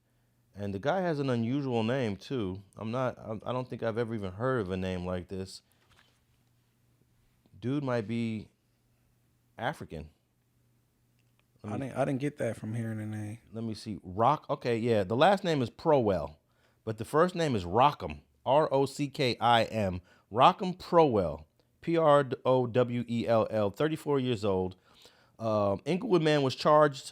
and the guy has an unusual name too. I don't think I've ever even heard of a name like this. Dude might be African. I didn't get that from hearing the name. Let me see. Okay, yeah. The last name is Prowell, but the first name is Rockim. Rockim. Rockim Prowell. Prowell. 34 years old. Inglewood man was charged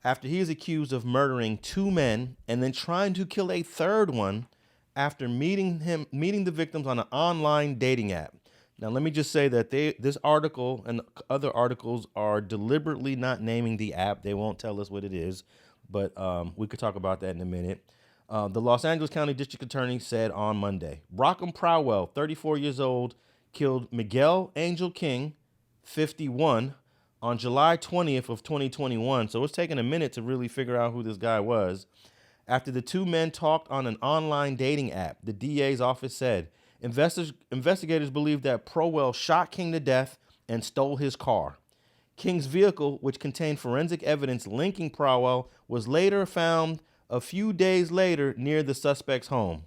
after he is accused of murdering 2 men and then trying to kill a third one after meeting the victims on an online dating app. Now, let me just say that this article and other articles are deliberately not naming the app. They won't tell us what it is, but we could talk about that in a minute. The Los Angeles County District Attorney said on Monday, Rockim Prowell, 34 years old, killed Miguel Angel King, 51, on July 20th of 2021. So it's taken a minute to really figure out who this guy was. After the 2 men talked on an online dating app, the DA's office said, investigators believe that Prowell shot King to death and stole his car. King's vehicle, which contained forensic evidence linking Prowell, was later found a few days later near the suspect's home.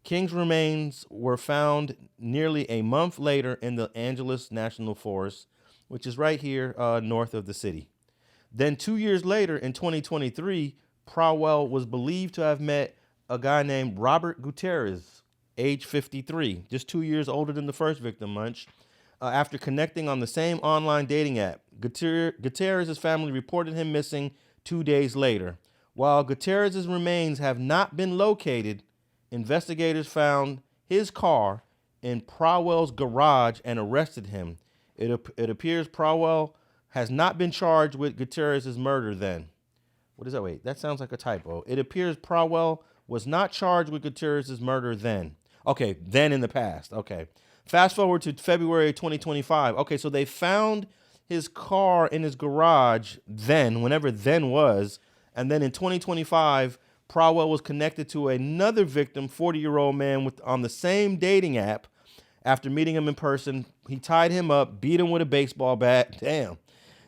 King's remains were found nearly a month later in the Angeles National Forest, which is right here north of the city. Then 2 years later, in 2023, Prowell was believed to have met a guy named Robert Gutierrez, age 53, just 2 years older than the first victim, Munch. After connecting on the same online dating app, Gutierrez's family reported him missing 2 days later. While Gutierrez's remains have not been located, investigators found his car in Prowell's garage and arrested him. It appears Prowell has not been charged with Gutierrez's murder then. What is that? Wait, that sounds like a typo. It appears Prowell was not charged with Gutierrez's murder then. Okay, then in the past. Okay. Fast forward to February 2025. Okay, so they found his car in his garage then, whenever then was. And then in 2025, Prowell was connected to another victim, 40-year-old man on the same dating app. After meeting him in person, he tied him up, beat him with a baseball bat. Damn.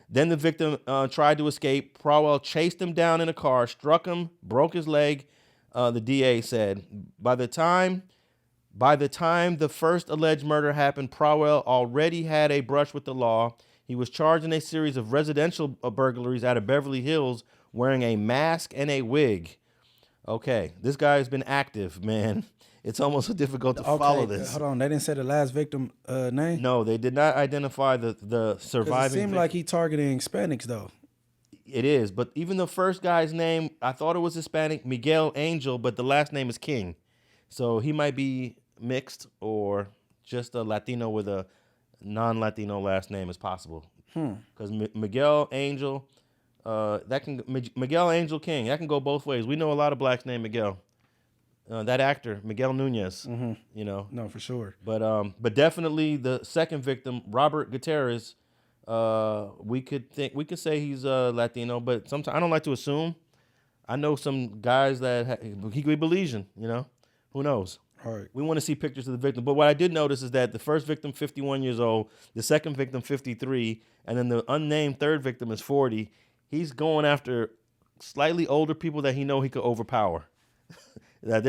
Then the victim tried to escape. Prowell chased him down in a car, struck him, broke his leg, the DA said. By the time the first alleged murder happened, Prowell already had a brush with the law. He was charged in a series of residential burglaries out of Beverly Hills wearing a mask and a wig. Okay, this guy has been active, man. It's almost difficult to follow this. Hold on, they didn't say the last victim name. No, they did not identify the surviving. It seemed victim. like he targeting Hispanics though. It is, but even the first guy's name, I thought it was Hispanic, Miguel Angel, but the last name is King. So he might be mixed or just a Latino with a non-Latino last name is possible. Because Miguel Angel, Miguel Angel King, that can go both ways. We know a lot of blacks named Miguel. That actor, Miguel Nunez, you know. No, for sure. But definitely the second victim, Robert Gutierrez, we could say he's Latino, but sometimes I don't like to assume. I know some guys that he could be Belizean, you know. Who knows? All right. We want to see pictures of the victim. But what I did notice is that the first victim, 51 years old, the second victim, 53, and then the unnamed third victim is 40. He's going after slightly older people that he know he could overpower. That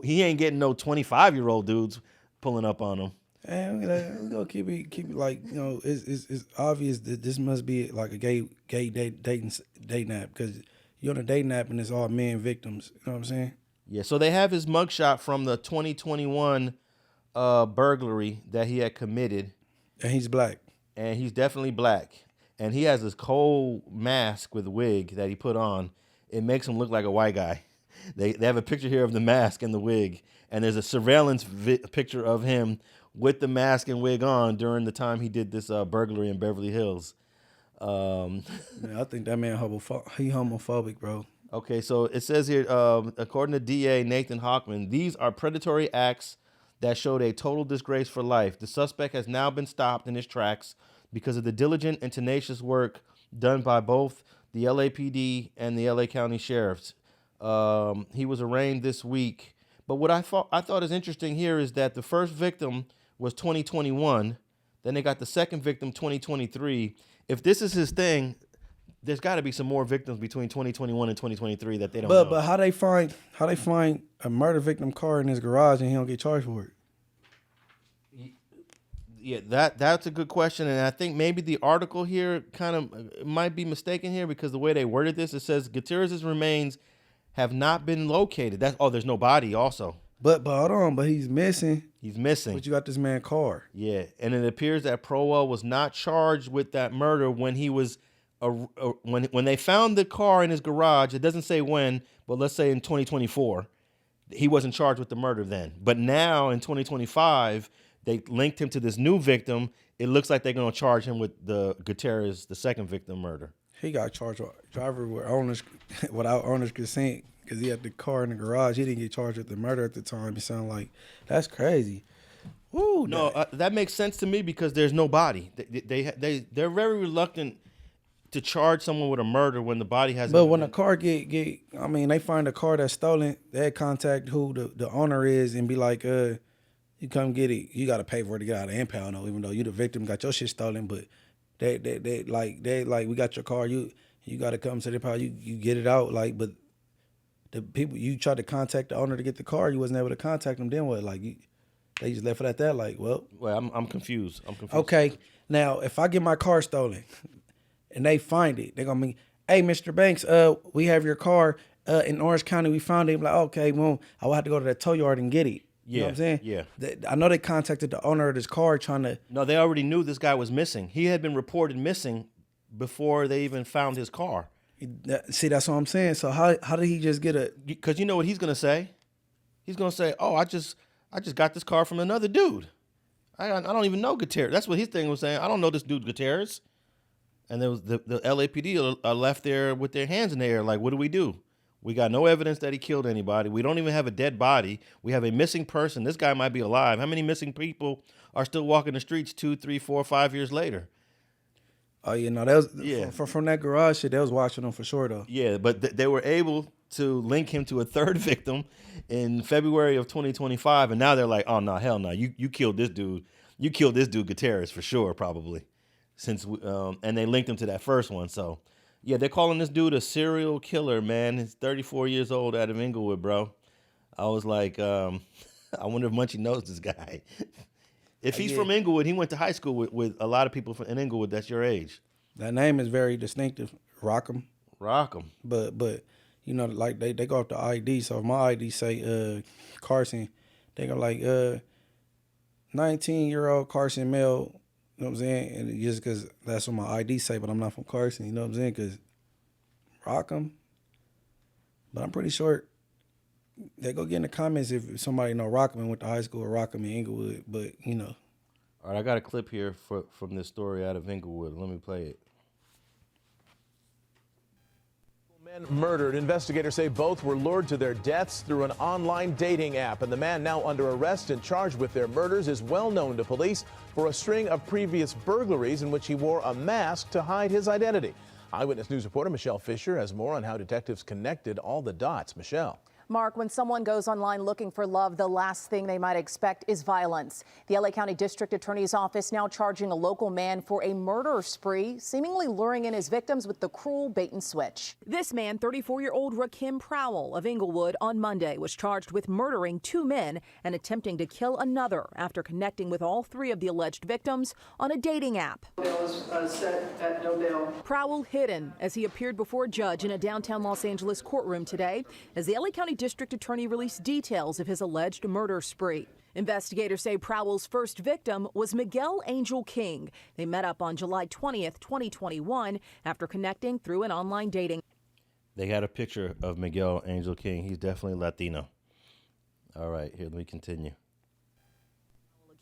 he ain't getting no 25-year-old dudes pulling up on him. And we're gonna keep it like, you know, it's obvious that this must be like a gay date nap, because you're on a date nap and it's all men victims. You know what I'm saying? Yeah, so they have his mugshot from the 2021 burglary that he had committed. And he's black. And he's definitely black. And he has this cold mask with a wig that he put on. It makes him look like a white guy. They have a picture here of the mask and the wig. And there's a surveillance picture of him with the mask and wig on during the time he did this burglary in Beverly Hills. Man, I think that man homophobic, bro. Okay, so it says here, according to DA Nathan Hockman, these are predatory acts that showed a total disgrace for life. The suspect has now been stopped in his tracks because of the diligent and tenacious work done by both the LAPD and the LA County Sheriffs. He was arraigned this week. But what I thought is interesting here is that the first victim was 2021. Then they got the second victim, 2023. If this is his thing, there's got to be some more victims between 2021 and 2023 that they don't know. But how they find a murder victim car in his garage and he don't get charged for it? Yeah, that's a good question, and I think maybe the article here kind of might be mistaken here, because the way they worded this, it says Gutierrez's remains have not been located. There's no body also. But hold on, but he's missing. He's missing. But you got this man's car. Yeah, and it appears that Prowell was not charged with that murder when he was when they found the car in his garage. It doesn't say when, but let's say in 2024, he wasn't charged with the murder then. But now in 2025, they linked him to this new victim. It looks like they're going to charge him with the Gutierrez, the second victim murder. He got charged with driver without owner's consent because he had the car in the garage. He didn't get charged with the murder at the time. It sounded like that's crazy. Woo, no, that makes sense to me because there's no body. They're very reluctant to charge someone with a murder when the body hasn't. But when a car they find a car that's stolen, they contact who the owner is and be like, you come get it. You got to pay for it to get out of the impound, though, even though you the victim, got your shit stolen. But they like we got your car. You got to come to the impound. You get it out. Like, but the people you tried to contact the owner to get the car, you wasn't able to contact them. Then what? Like they just left it at that. Like, well, I'm confused. Okay, now if I get my car stolen and they find it, they're gonna be, hey, Mr. Banks, we have your car in Orange County. We found it. I'm like, okay, well, I will have to go to that tow yard and get it. You know what I'm saying? Yeah. I know they contacted the owner of this car trying to. No, they already knew this guy was missing. He had been reported missing before they even found his car. See, that's what I'm saying. So how did he just get a? Because you know what he's gonna say? He's gonna say, "Oh, I just got this car from another dude. I don't even know Gutierrez." That's what his thing was saying. I don't know this dude Gutierrez. And there was the LAPD are left there with their hands in the air, like, what do we do? We got no evidence that he killed anybody. We don't even have a dead body. We have a missing person. This guy might be alive. How many missing people are still walking the streets 2, 3, 4, 5 years later? Oh, yeah, no, that was from that garage shit. They was watching him for sure, though. Yeah, but they were able to link him to a third victim in February of 2025, and now they're like, oh no, hell no, you killed this dude. You killed this dude Gutierrez for sure, probably. And they linked him to that first one. So, yeah, they're calling this dude a serial killer, man. He's 34 years old out of Inglewood, bro. I was like, I wonder if Munchie knows this guy. If he's from Inglewood, he went to high school with a lot of people in Inglewood that's your age. That name is very distinctive, Rockim. But you know, like they go off the ID. So if my ID say Carson, They go like 19-year-old Carson male, you know what I'm saying? And just because that's what my ID say, but I'm not from Carson, you know what I'm saying? Because Rockim. But I'm pretty sure they go get in the comments if somebody know Rockim and went to high school or Rockim in Inglewood, but you know. All right, I got a clip here from this story out of Inglewood. Let me play it. Men murdered. Investigators say both were lured to their deaths through an online dating app, and the man now under arrest and charged with their murders is well known to police for a string of previous burglaries in which he wore a mask to hide his identity. Eyewitness News reporter Michelle Fisher has more on how detectives connected all the dots. Michelle. Mark, when someone goes online looking for love, the last thing they might expect is violence. The LA County District Attorney's Office now charging a local man for a murder spree, seemingly luring in his victims with the cruel bait and switch. This man, 34-year-old Rockim Prowell of Inglewood, on Monday was charged with murdering 2 men and attempting to kill another after connecting with all 3 of the alleged victims on a dating app. Bail was set at no bail. Prowell hidden as he appeared before a judge in a downtown Los Angeles courtroom today as the LA County District Attorney released details of his alleged murder spree. Investigators say Prowell's first victim was Miguel Angel King. They met up on July 20th, 2021 after connecting through an online dating. They had a picture of Miguel Angel King. He's definitely Latino. All right, here, let me continue.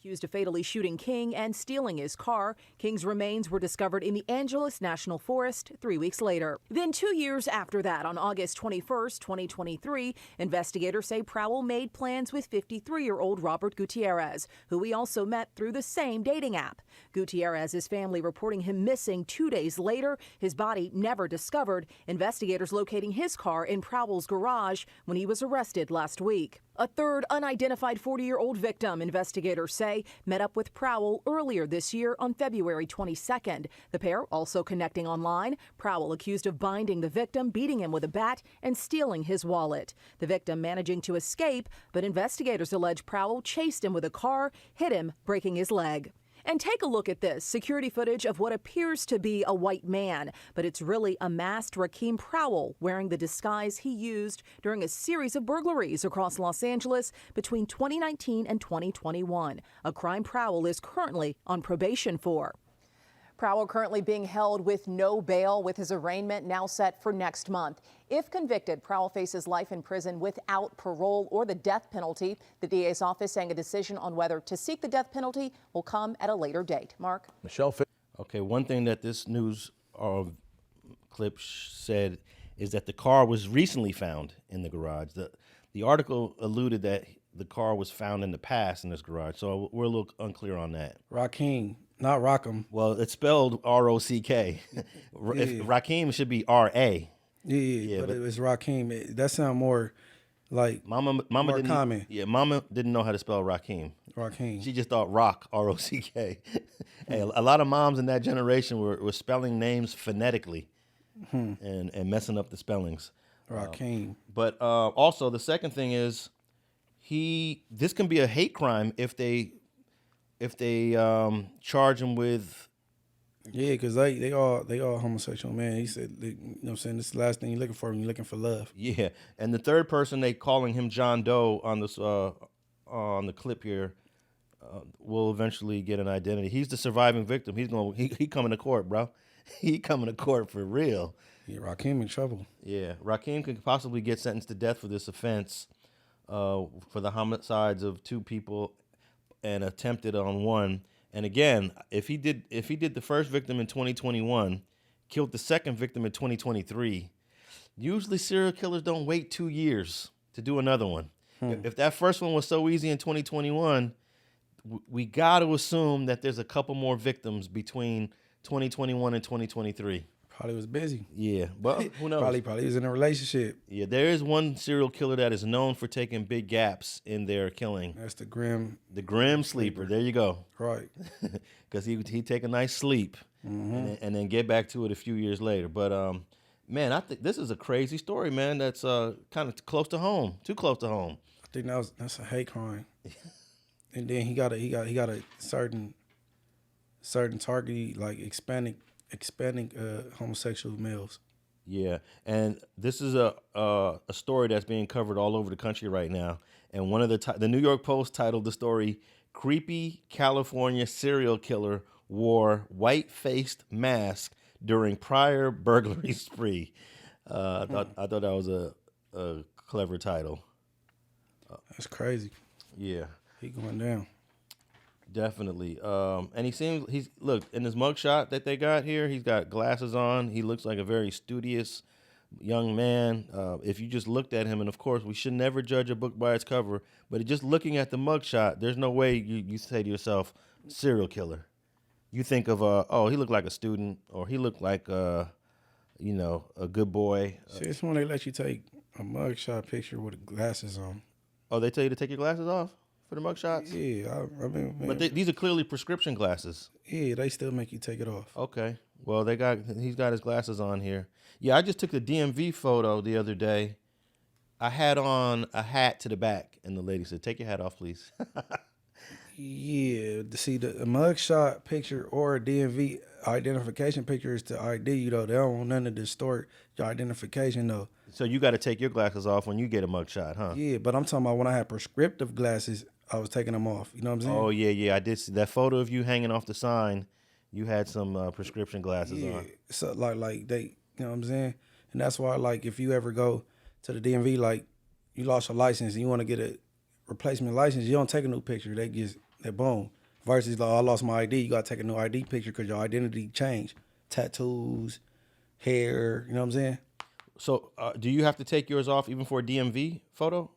Accused of fatally shooting King and stealing his car. King's remains were discovered in the Angeles National Forest 3 weeks later. Then 2 years after that, on August 21st, 2023, investigators say Prowell made plans with 53-year-old Robert Gutierrez, who he also met through the same dating app. Gutierrez's family reporting him missing 2 days later, his body never discovered, investigators locating his car in Prowell's garage when he was arrested last week. A third unidentified 40-year-old victim, investigators say, met up with Prowell earlier this year on February 22nd. The pair also connecting online. Prowell accused of binding the victim, beating him with a bat, and stealing his wallet. The victim managing to escape, but investigators allege Prowell chased him with a car, hit him, breaking his leg. And take a look at this security footage of what appears to be a white man, but it's really a masked Rockim Prowell wearing the disguise he used during a series of burglaries across Los Angeles between 2019 and 2021, a crime Prowell is currently on probation for. Prowell currently being held with no bail, with his arraignment now set for next month. If convicted, Prowell faces life in prison without parole or the death penalty. The DA's office saying a decision on whether to seek the death penalty will come at a later date. Mark? Michelle. Okay, one thing that this news clip said is that the car was recently found in the garage. The article alluded that the car was found in the past in this garage, so we're a little unclear on that. Rockim, not Rockim. Well, it's spelled R-O-C-K. If Rockim should be R-A. Yeah, but it was Rockim. That sound more like Mama more didn't, common. Yeah, Mama didn't know how to spell Rockim. Rockim. She just thought rock, R-O-C-K. Hey, a lot of moms in that generation were spelling names phonetically and messing up the spellings. Rockim. But also the second thing is this can be a hate crime if they charge him with. Yeah, because they all homosexual, man. He said, you know what I'm saying, this is the last thing you're looking for when you're looking for love. Yeah, and the third person they calling him John Doe on this on the clip here will eventually get an identity. He's the surviving victim. He coming to court, bro. He coming to court for real. Yeah, Rockim in trouble. Yeah, Rockim could possibly get sentenced to death for this offense, for the homicides of 2 people and attempted on 1. And again, if he did the first victim in 2021, killed the second victim in 2023, usually serial killers don't wait 2 years to do another one. If that first one was so easy in 2021, we got to assume that there's a couple more victims between 2021 and 2023. Probably was busy. Yeah, but who knows? Probably was in a relationship. Yeah, there is one serial killer that is known for taking big gaps in their killing. That's the Grim Sleeper. There you go. Right. Because he take a nice sleep and then get back to it a few years later. But man, I think this is a crazy story, man. That's kind of close to home. Too close to home. I think that's a hate crime. And then he got a certain target, like expanding homosexual males. Yeah, and this is a story that's being covered all over the country right now. And one of the New York Post titled the story "Creepy California Serial Killer Wore White-Faced Mask During Prior Burglary Spree." I thought that was a clever title. That's crazy. Yeah, He going down. definitely. And he's look in his mugshot that they got here. He's got glasses on. He looks like a very studious young man. If you just looked at him, and of course we should never judge a book by its cover, but just looking at the mugshot, there's no way you say to yourself, serial killer. You think of oh, he looked like a student, or he looked like a good boy. See, it's when they let you take a mugshot picture with the glasses on. Oh, they tell you to take your glasses off for the mugshots? Yeah, I mean, man, But these are clearly prescription glasses. yeah, they still make you take it off. Okay. Well, he's got his glasses on here. Yeah, I just took the DMV photo the other day. I had on a hat to the back, and the lady said, "Take your hat off, please." Yeah, to see the mugshot picture or a DMV identification picture is to ID you though. They don't want nothing to distort your identification though. So you got to take your glasses off when you get a mugshot, huh? Yeah, but I'm talking about when I had prescriptive glasses, I was taking them off. You know what I'm saying? Oh yeah. I did see that photo of you hanging off the sign. You had some prescription glasses yeah. on. So like they, you know what I'm saying? And that's why like if you ever go to the DMV, like you lost your license and you want to get a replacement license, you don't take a new picture. They boom. Versus like, I lost my ID, you gotta take a new ID picture because your identity changed. Tattoos, hair, you know what I'm saying? So do you have to take yours off even for a DMV photo?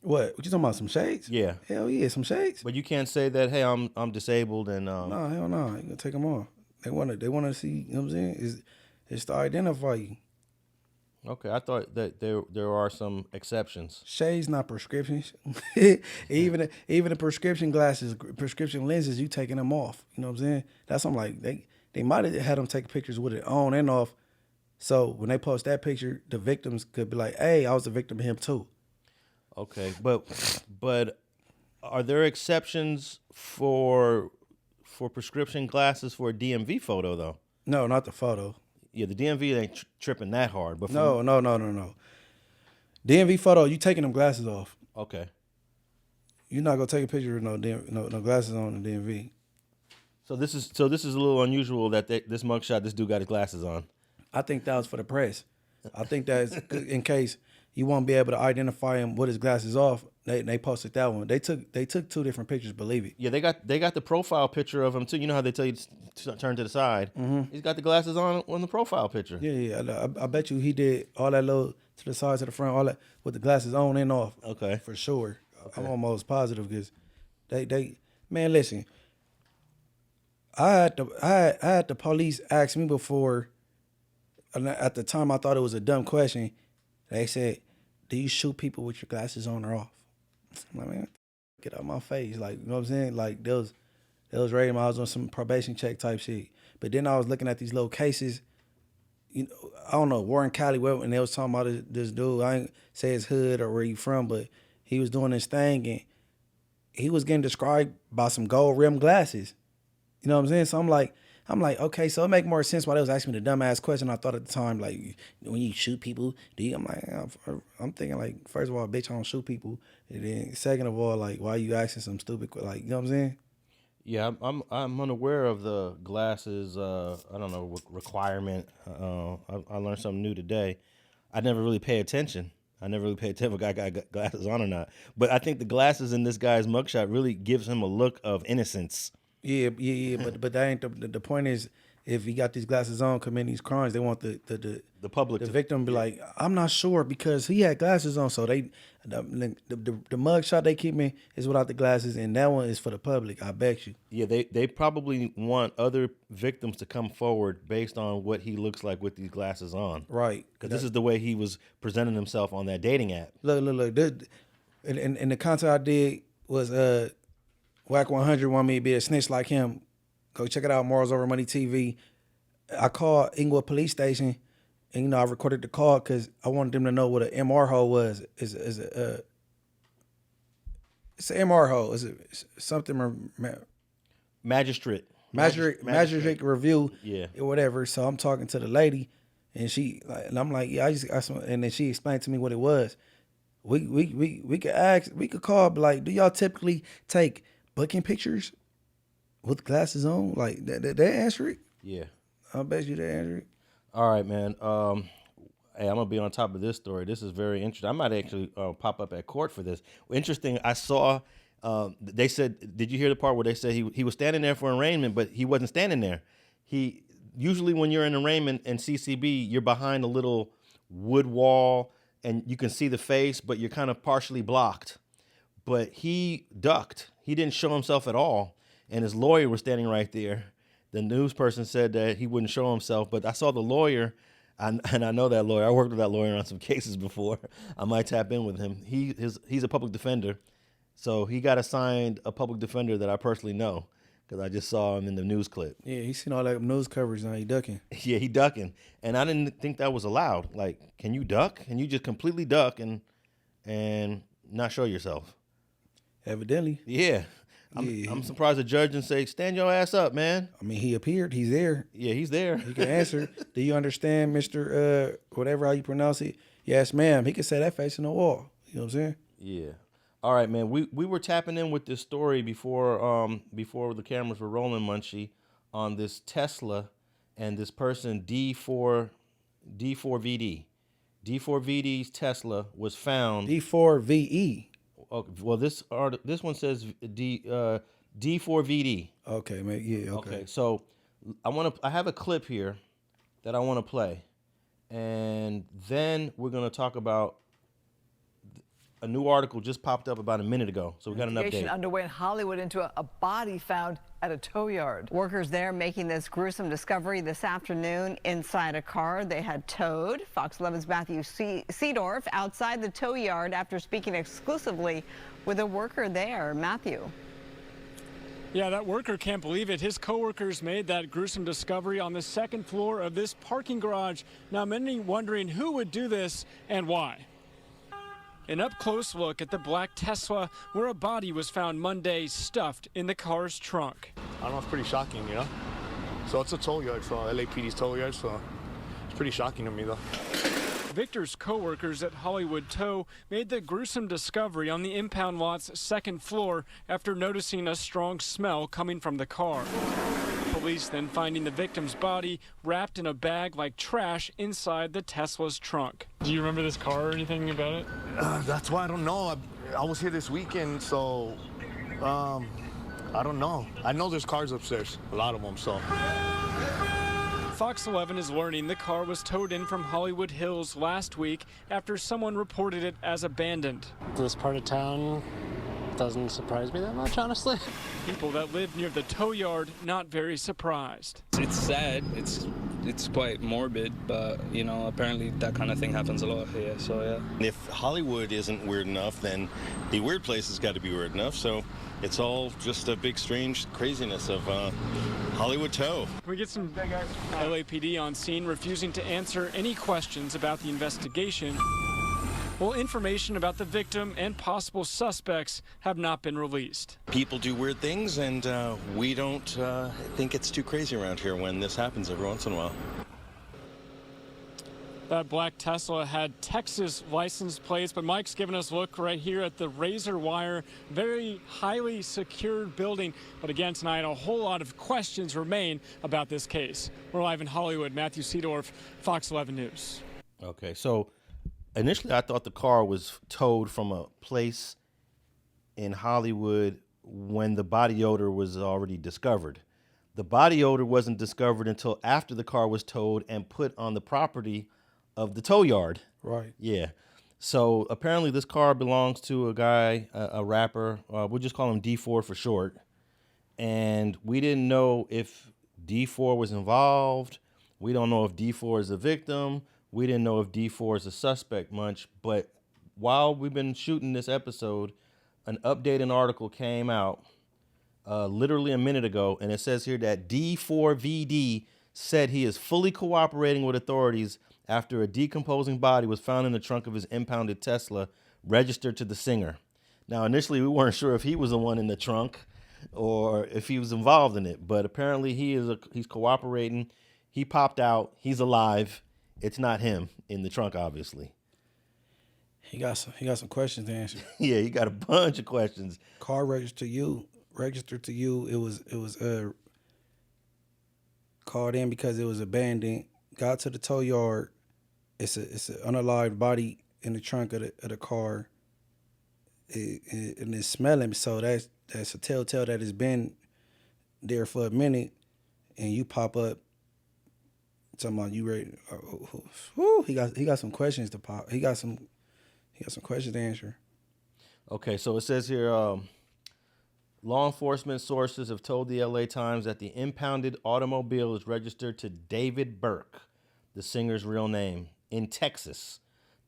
What you talking about? Some shades? Yeah. Hell yeah, some shades. But you can't say that, hey, I'm disabled and No, hell no. You gonna take them off. They wanna see, you know what I'm saying? It's to identify you. Okay, I thought that there are some exceptions. Shades not prescriptions. even the prescription glasses, prescription lenses, you taking them off. You know what I'm saying? That's something like they might have had them take pictures with it on and off. So when they post that picture, the victims could be like, "Hey, I was a victim of him too." Okay, but are there exceptions for prescription glasses for a DMV photo though? No, not the photo. Yeah, the DMV ain't tripping that hard. But No. DMV photo, you taking them glasses off. Okay. You're not gonna take a picture with no glasses on the DMV. So this is a little unusual that this mugshot, this dude got his glasses on. I think that was for the press. I think that's in case you won't be able to identify him with his glasses off. They posted that one. They took two different pictures. Believe it. Yeah, they got the profile picture of him too. You know how they tell you to turn to the side. Mm-hmm. He's got the glasses on the profile picture. Yeah. I bet you he did all that low to the side, to the front, all that with the glasses on and off. Okay, for sure. Okay. I'm almost positive because they man, listen. I had the police ask me before. And at the time, I thought it was a dumb question. They said, "Do you shoot people with your glasses on or off?" I'm like, man, get out my face. Like, you know what I'm saying? Like, they was ready. I was on some probation check type shit. But then I was looking at these little cases. You know, I don't know, Warren County, and they was talking about this dude. I ain't say his hood or where he from, but he was doing this thing, and he was getting described by some gold rimmed glasses. You know what I'm saying? So I'm like, okay, so it make more sense why they was asking me the dumbass question. I thought at the time, like, when you shoot people, I'm like, I'm thinking like, first of all, bitch, I don't shoot people. And then second of all, like, why you asking some stupid, like, you know what I'm saying? Yeah, I'm unaware of the glasses. I don't know, requirement. I learned something new today. I never really pay attention. If a guy got glasses on or not. But I think the glasses in this guy's mugshot really gives him a look of innocence. Yeah, but that ain't the point. Is if he got these glasses on, committing these crimes, they want the public, the victim to be like, I'm not sure because he had glasses on. So the mug shot they keep me is without the glasses, and that one is for the public. I bet you. Yeah, they probably want other victims to come forward based on what he looks like with these glasses on. Right. Because this is the way he was presenting himself on that dating app. Look. And the content I did was Whack 100 want me to be a snitch like him. Go check it out, Morals Over Money TV. I called Inglewood Police Station, and I recorded the call because I wanted them to know what an MR hole was. It's an MR hole. It's something magistrate review, yeah, or whatever. So I'm talking to the lady, And and I'm like, yeah, and then she explained to me what it was. We could call, but like, do y'all typically take booking pictures with glasses on? Like, they answer it? Yeah. I bet you they answer it. All right, man. Hey, I'm gonna be on top of this story. This is very interesting. I might actually pop up at court for this. Interesting. I saw. They said, did you hear the part where they said he was standing there for arraignment, but he wasn't standing there. He usually when you're in arraignment and CCB, you're behind a little wood wall and you can see the face, but you're kind of partially blocked. But he ducked. He didn't show himself at all, and his lawyer was standing right there. The news person said that he wouldn't show himself, but I saw the lawyer, and I know that lawyer. I worked with that lawyer on some cases before. I might tap in with him. He's a public defender, so he got assigned a public defender that I personally know because I just saw him in the news clip. Yeah, he seen all that news coverage now. He ducking. Yeah, he ducking, and I didn't think that was allowed. Like, can you duck? Can you just completely duck and not show yourself? Evidently. Yeah. I'm surprised the judge didn't say, stand your ass up, man. I mean, he appeared. He's there. Yeah, he's there. He can answer. Do you understand, Mr. Whatever how you pronounce it? Yes, ma'am. He can say that face in the wall. You know what I'm saying? Yeah. All right, man. We were tapping in with this story before the cameras were rolling, Munchie, on this Tesla and this person D4vd. D4vd's Tesla was found. D4VE. Okay, well, this one says D4vd. Okay, man. Yeah. Okay. So I have a clip here that I want to play, and then we're gonna talk about a new article just popped up about a minute ago. So we got an update. Underway in Hollwood into a body found at a tow yard. Workers there making this gruesome discovery this afternoon inside a car they had towed. Fox 11's Matthew Seedorf outside the tow yard after speaking exclusively with a worker there. Matthew. Yeah, that worker can't believe it. His coworkers made that gruesome discovery on the second floor of this parking garage. Now, many wondering who would do this and why. An up-close look at the black Tesla where a body was found Monday stuffed in the car's trunk. I don't know, it's pretty shocking, you know? So it's a tow yard, so LAPD's tow yard, so it's pretty shocking to me, though. Victor's coworkers at Hollwood Tow made the gruesome discovery on the impound lot's second floor after noticing a strong smell coming from the car. Police then finding the victim's body wrapped in a bag like trash inside the Tesla's trunk. Do you remember this car or anything about it? That's why I don't know. I was here this weekend, so I don't know. I know there's cars upstairs, a lot of them, so. Fox 11 is learning the car was towed in from Hollywood Hills last week after someone reported it as abandoned. This part of town doesn't surprise me that much, honestly. People that live near the tow yard not very surprised. It's sad. It's quite morbid, but you know, apparently that kind of thing happens a lot here. So yeah. If Hollywood isn't weird enough, then the weird place has got to be weird enough. So it's all just a big, strange craziness of Hollywood Tow. We get some LAPD on scene refusing to answer any questions about the investigation. Well, information about the victim and possible suspects have not been released. People do weird things, and we don't think it's too crazy around here when this happens every once in a while. That black Tesla had Texas license plates, but Mike's giving us a look right here at the razor wire, very highly secured building. But again, tonight, a whole lot of questions remain about this case. We're live in Hollywood. Matthew Seedorf, Fox 11 News. Okay, so initially I thought the car was towed from a place in Hollywood when the body odor was already discovered. The body odor wasn't discovered until after the car was towed and put on the property of the tow yard. Right. Yeah. So apparently this car belongs to a guy, a rapper. We'll just call him D4 for short. And we didn't know if D4 was involved. We don't know if D4 is a victim. We didn't know if D4 is a suspect much. But while we've been shooting this episode, an updated article came out literally a minute ago. And it says here that D4vd said he is fully cooperating with authorities after a decomposing body was found in the trunk of his impounded Tesla registered to the singer. Now, initially, we weren't sure if he was the one in the trunk or if he was involved in it, but apparently he's cooperating. He popped out. He's alive, it's not him in the trunk, obviously. He got some questions to answer. Yeah, he got a bunch of questions. Car registered to you. It was called in because it was abandoned. Got to the tow yard. It's an unalived body in the trunk of the car. And it's smelling. So that's a telltale that it's been there for a minute. And you pop up talking about you ready. He got some questions to pop. He got some questions to answer. Okay, so it says here, law enforcement sources have told the LA Times that the impounded automobile is registered to David Bricc, the singer's real name, in Texas.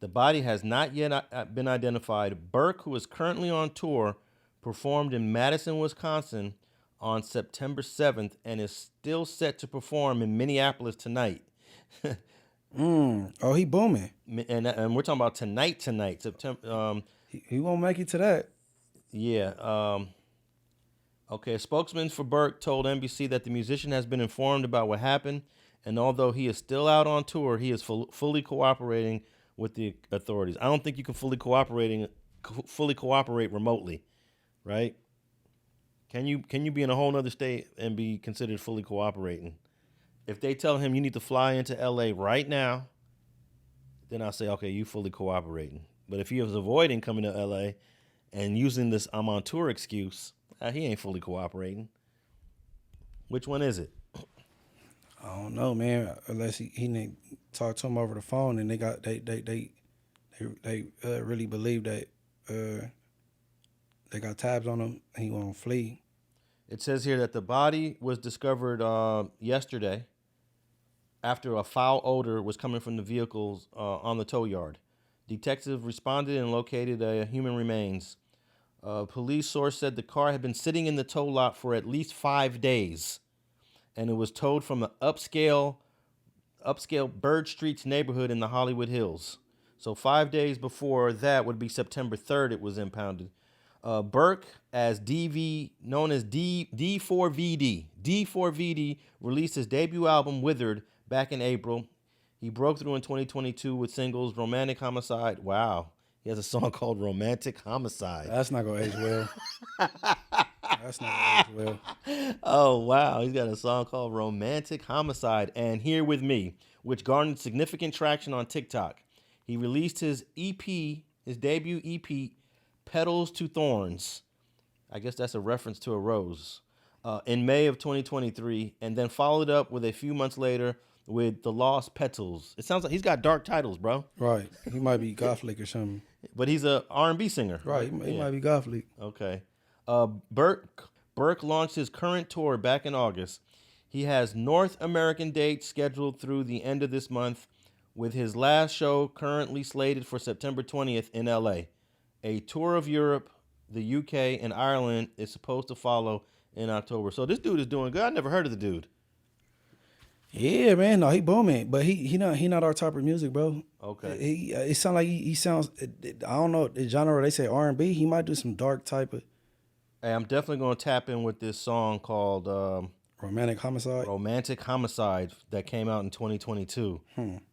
The body has not yet been identified. Bricc, who is currently on tour, performed in Madison, Wisconsin on September 7th and is still set to perform in Minneapolis tonight. Oh, he booming. And we're talking about tonight, September. He won't make it to that. Yeah. Okay, a spokesman for Bricc told NBC that the musician has been informed about what happened, and although he is still out on tour, he is fully cooperating with the authorities. I don't think you can fully cooperate remotely, right? Can you be in a whole other state and be considered fully cooperating? If they tell him you need to fly into LA right now, then I'll say, okay, you fully cooperating. But if he was avoiding coming to LA and using this I'm on tour excuse, he ain't fully cooperating. Which one is it? I don't know, man. Unless he talked to him over the phone and they really believe that they got tabs on him and he won't flee. It says here that the body was discovered yesterday after a foul odor was coming from the vehicles on the tow yard. Detectives responded and located human remains. Police source said the car had been sitting in the tow lot for at least 5 days, and it was towed from the upscale Bird Streets neighborhood in the Hollywood Hills. So 5 days before that would be September 3rd it was impounded. Bricc, known as D4vd. D4vd released his debut album, Withered, back in April. He broke through in 2022 with singles Romantic Homicide. Wow. He has a song called Romantic Homicide. That's not going to age well. That's not going to age well. Oh, wow. He's got a song called Romantic Homicide and Here With Me, which garnered significant traction on TikTok. He released his debut EP, Petals to Thorns. I guess that's a reference to a rose. In May of 2023, and then followed up with a few months later with The Lost Petals. It sounds like he's got dark titles, bro. Right. He might be Gothic or something. But he's a R&B singer. Right. He might be Gothic. Okay. Bricc launched his current tour back in August. He has North American dates scheduled through the end of this month, with his last show currently slated for September 20th in LA. A tour of Europe, the UK, and Ireland is supposed to follow in October. So this dude is doing good. I never heard of the dude. Yeah, man. No, he booming, but he not our type of music, bro. Okay. It sounds like he sounds. I don't know the genre. They say R&B. He might do some dark type of. Hey, I'm definitely gonna tap in with this song called Romantic Homicide. Romantic Homicide that came out in 2022.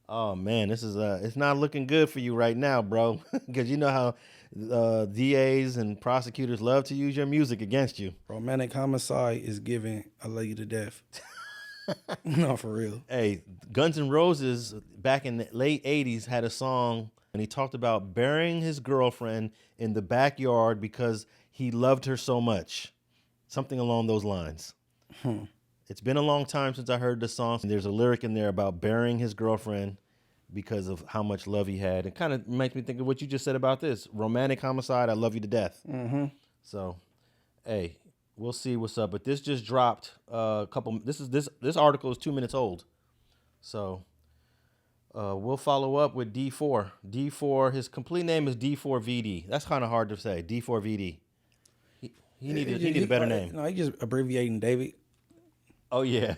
Oh man, this is it's not looking good for you right now, bro. Because you know how DAs and prosecutors love to use your music against you. Romantic Homicide is giving I love you to death. No, for real. Hey, Guns N' Roses back in the late 80s had a song, and he talked about burying his girlfriend in the backyard because he loved her so much. Something along those lines. It's been a long time since I heard the song. There's a lyric in there about burying his girlfriend because of how much love he had. It kind of makes me think of what you just said about this. Romantic Homicide, I love you to death. Mm-hmm. So, hey, we'll see what's up. But this just dropped a couple. This article is 2 minutes old. So we'll follow up with D4. D4, his complete name is D4vd. That's kind of hard to say. D4vd. He needed a better name. No, he just abbreviating David. Oh, yeah.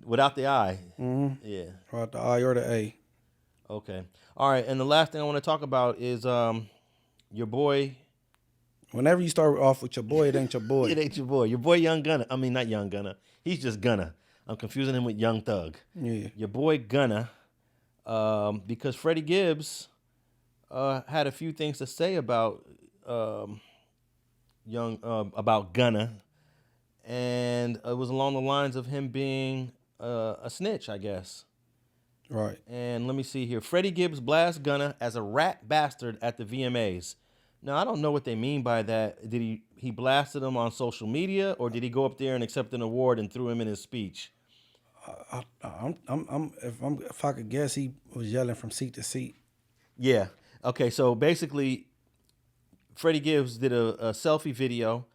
Without the I. Mm-hmm. Yeah. Without the I or the A. Okay. All right. And the last thing I want to talk about is your boy. Whenever you start off with your boy, it ain't your boy. It ain't your boy. Your boy Young Gunna. I mean, not Young Gunna. He's just Gunna. I'm confusing him with Young Thug. Yeah. Your boy Gunna because Freddie Gibbs had a few things to say about about Gunna, and it was along the lines of him being a snitch, I guess. Right. And let me see here. Freddie Gibbs blasts Gunna as a rat bastard at the VMAs. Now, I don't know what they mean by that. Did he blasted him on social media, or did he go up there and accept an award and threw him in his speech? If I could guess, he was yelling from seat to seat. Yeah. Okay, so basically, Freddie Gibbs did a selfie video,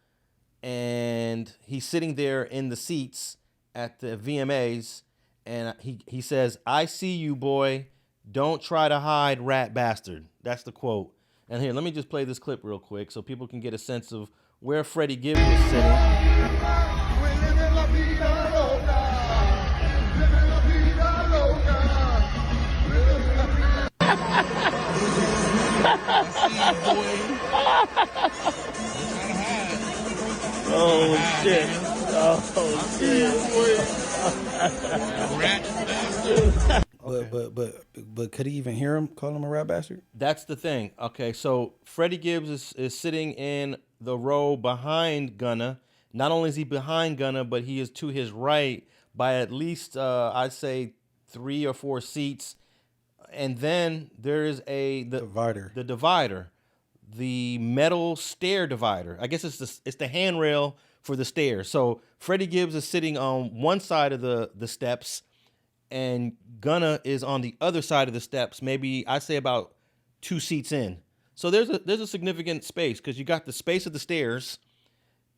and he's sitting there in the seats at the VMAs, and he says, "I see you, boy. Don't try to hide, rat bastard." That's the quote. And here, let me just play this clip real quick so people can get a sense of where Freddie Gibbs was sitting. Oh shit! Oh shit! But could he even hear him call him a rat bastard? That's the thing. Okay, so Freddie Gibbs is sitting in the row behind Gunna. Not only is he behind Gunna, but he is to his right by at least I'd say 3 or 4 seats. And then there is the divider. The divider, the metal stair divider. I guess it's the handrail for the stairs. So Freddie Gibbs is sitting on one side of the steps, and Gunna is on the other side of the steps. Maybe I'd say about 2 seats in. So there's a significant space because you got the space of the stairs,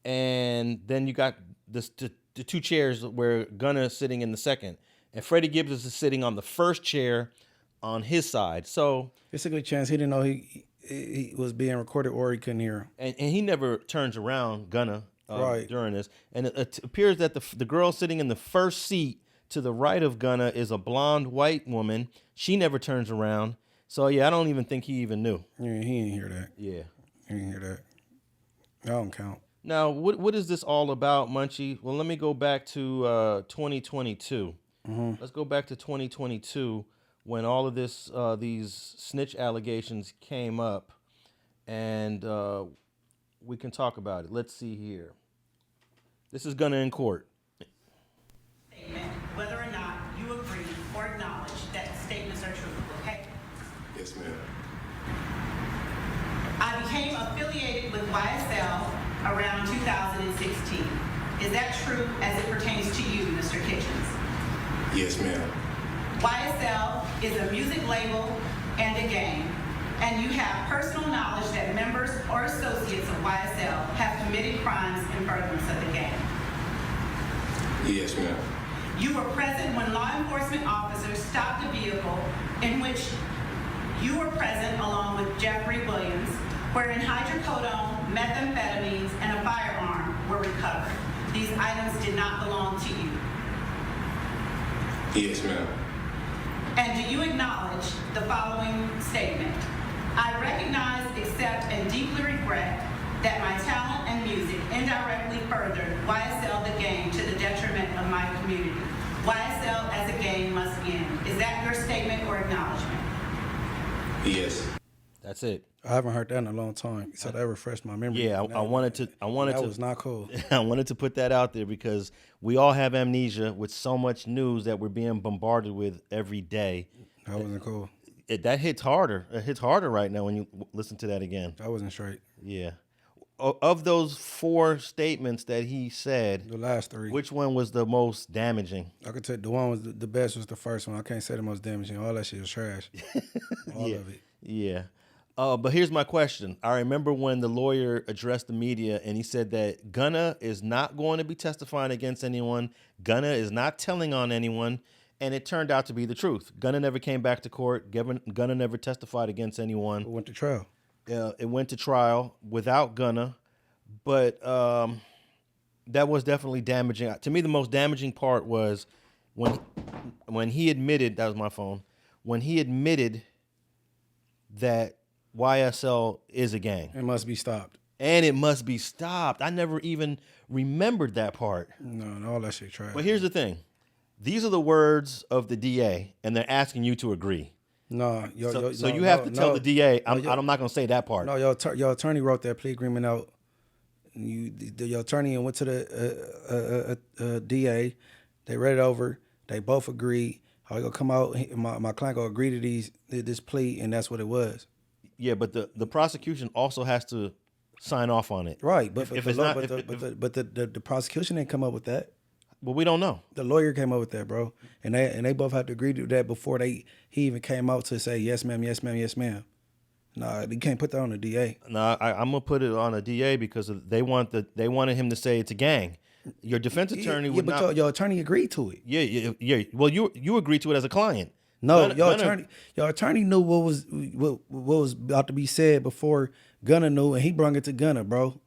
and then you got the 2 chairs where Gunna is sitting in the second, and Freddie Gibbs is sitting on the first chair on his side. So it's a good chance he didn't know he was being recorded, or he couldn't hear him. And he never turns around, Gunna, right, during this. And it appears that the girl sitting in the first seat to the right of Gunna is a blonde white woman. She never turns around. So yeah, I don't even think he even knew. Yeah, he didn't hear that. Yeah, he didn't hear that. That don't count. Now, what is this all about, Munchie? Well, let me go back to 2022. Mm-hmm. Let's go back to 2022 when all of this these snitch allegations came up, and we can talk about it. Let's see here. This is Gunna in court. Whether or not you agree or acknowledge that statements are true, okay? Yes, ma'am. I became affiliated with YSL around 2016. Is that true as it pertains to you, Mr. Kitchens? Yes, ma'am. YSL is a music label and a gang, and you have personal knowledge that members or associates of YSL have committed crimes in furtherance of the gang. Yes, ma'am. You were present when law enforcement officers stopped a vehicle in which you were present along with Jeffrey Williams, wherein hydrocodone, methamphetamines, and a firearm were recovered. These items did not belong to you. Yes, ma'am. And do you acknowledge the following statement? I recognize, accept, and deeply regret that my talent and music indirectly furthered YSL the gang to the detriment of my community. YSL as a gang must end. Is that your statement or acknowledgement? Yes. That's it. I haven't heard that in a long time, so that refreshed my memory. Yeah, I wanted to. That was not cool. I wanted to put that out there because we all have amnesia with so much news that we're being bombarded with every day. That wasn't cool. That hits harder. It hits harder right now when you listen to that again. That wasn't straight. Yeah. Of those 4 statements that he said, the last 3, which one was the most damaging? I could tell the one was the best was the first one. I can't say the most damaging. All that shit was trash. All of it. Yeah. But here's my question. I remember when the lawyer addressed the media and he said that Gunna is not going to be testifying against anyone. Gunna is not telling on anyone. And it turned out to be the truth. Gunna never came back to court. Gunna never testified against anyone. It went to trial. It went to trial without Gunna. But that was definitely damaging. To me, the most damaging part was when he admitted, that was my phone, when he admitted that YSL is a gang. It must be stopped. And it must be stopped. I never even remembered that part. No, all that shit trash. But here's the thing. these are the words of the DA, and they're asking you to agree. No, so you have to tell the DA. I'm not going to say that part. No, your attorney wrote that plea agreement out. Your attorney went to the DA. They read it over. They both agreed. How gonna come out? My client gonna agree to this plea, and that's what it was. Yeah, but the prosecution also has to sign off on it. Right, but the prosecution didn't come up with that. Well, we don't know. The lawyer came up with that, bro, and they both had to agree to that before he even came out to say yes, ma'am, yes, ma'am, yes, ma'am. Nah, you can't put that on the DA. No, I'm gonna put it on a DA because they wanted him to say it's a gang. Your defense attorney would not. Your attorney agreed to it. Yeah. Well, you agreed to it as a client. No, your attorney knew what was about to be said before Gunna knew, and he brung it to Gunna, bro.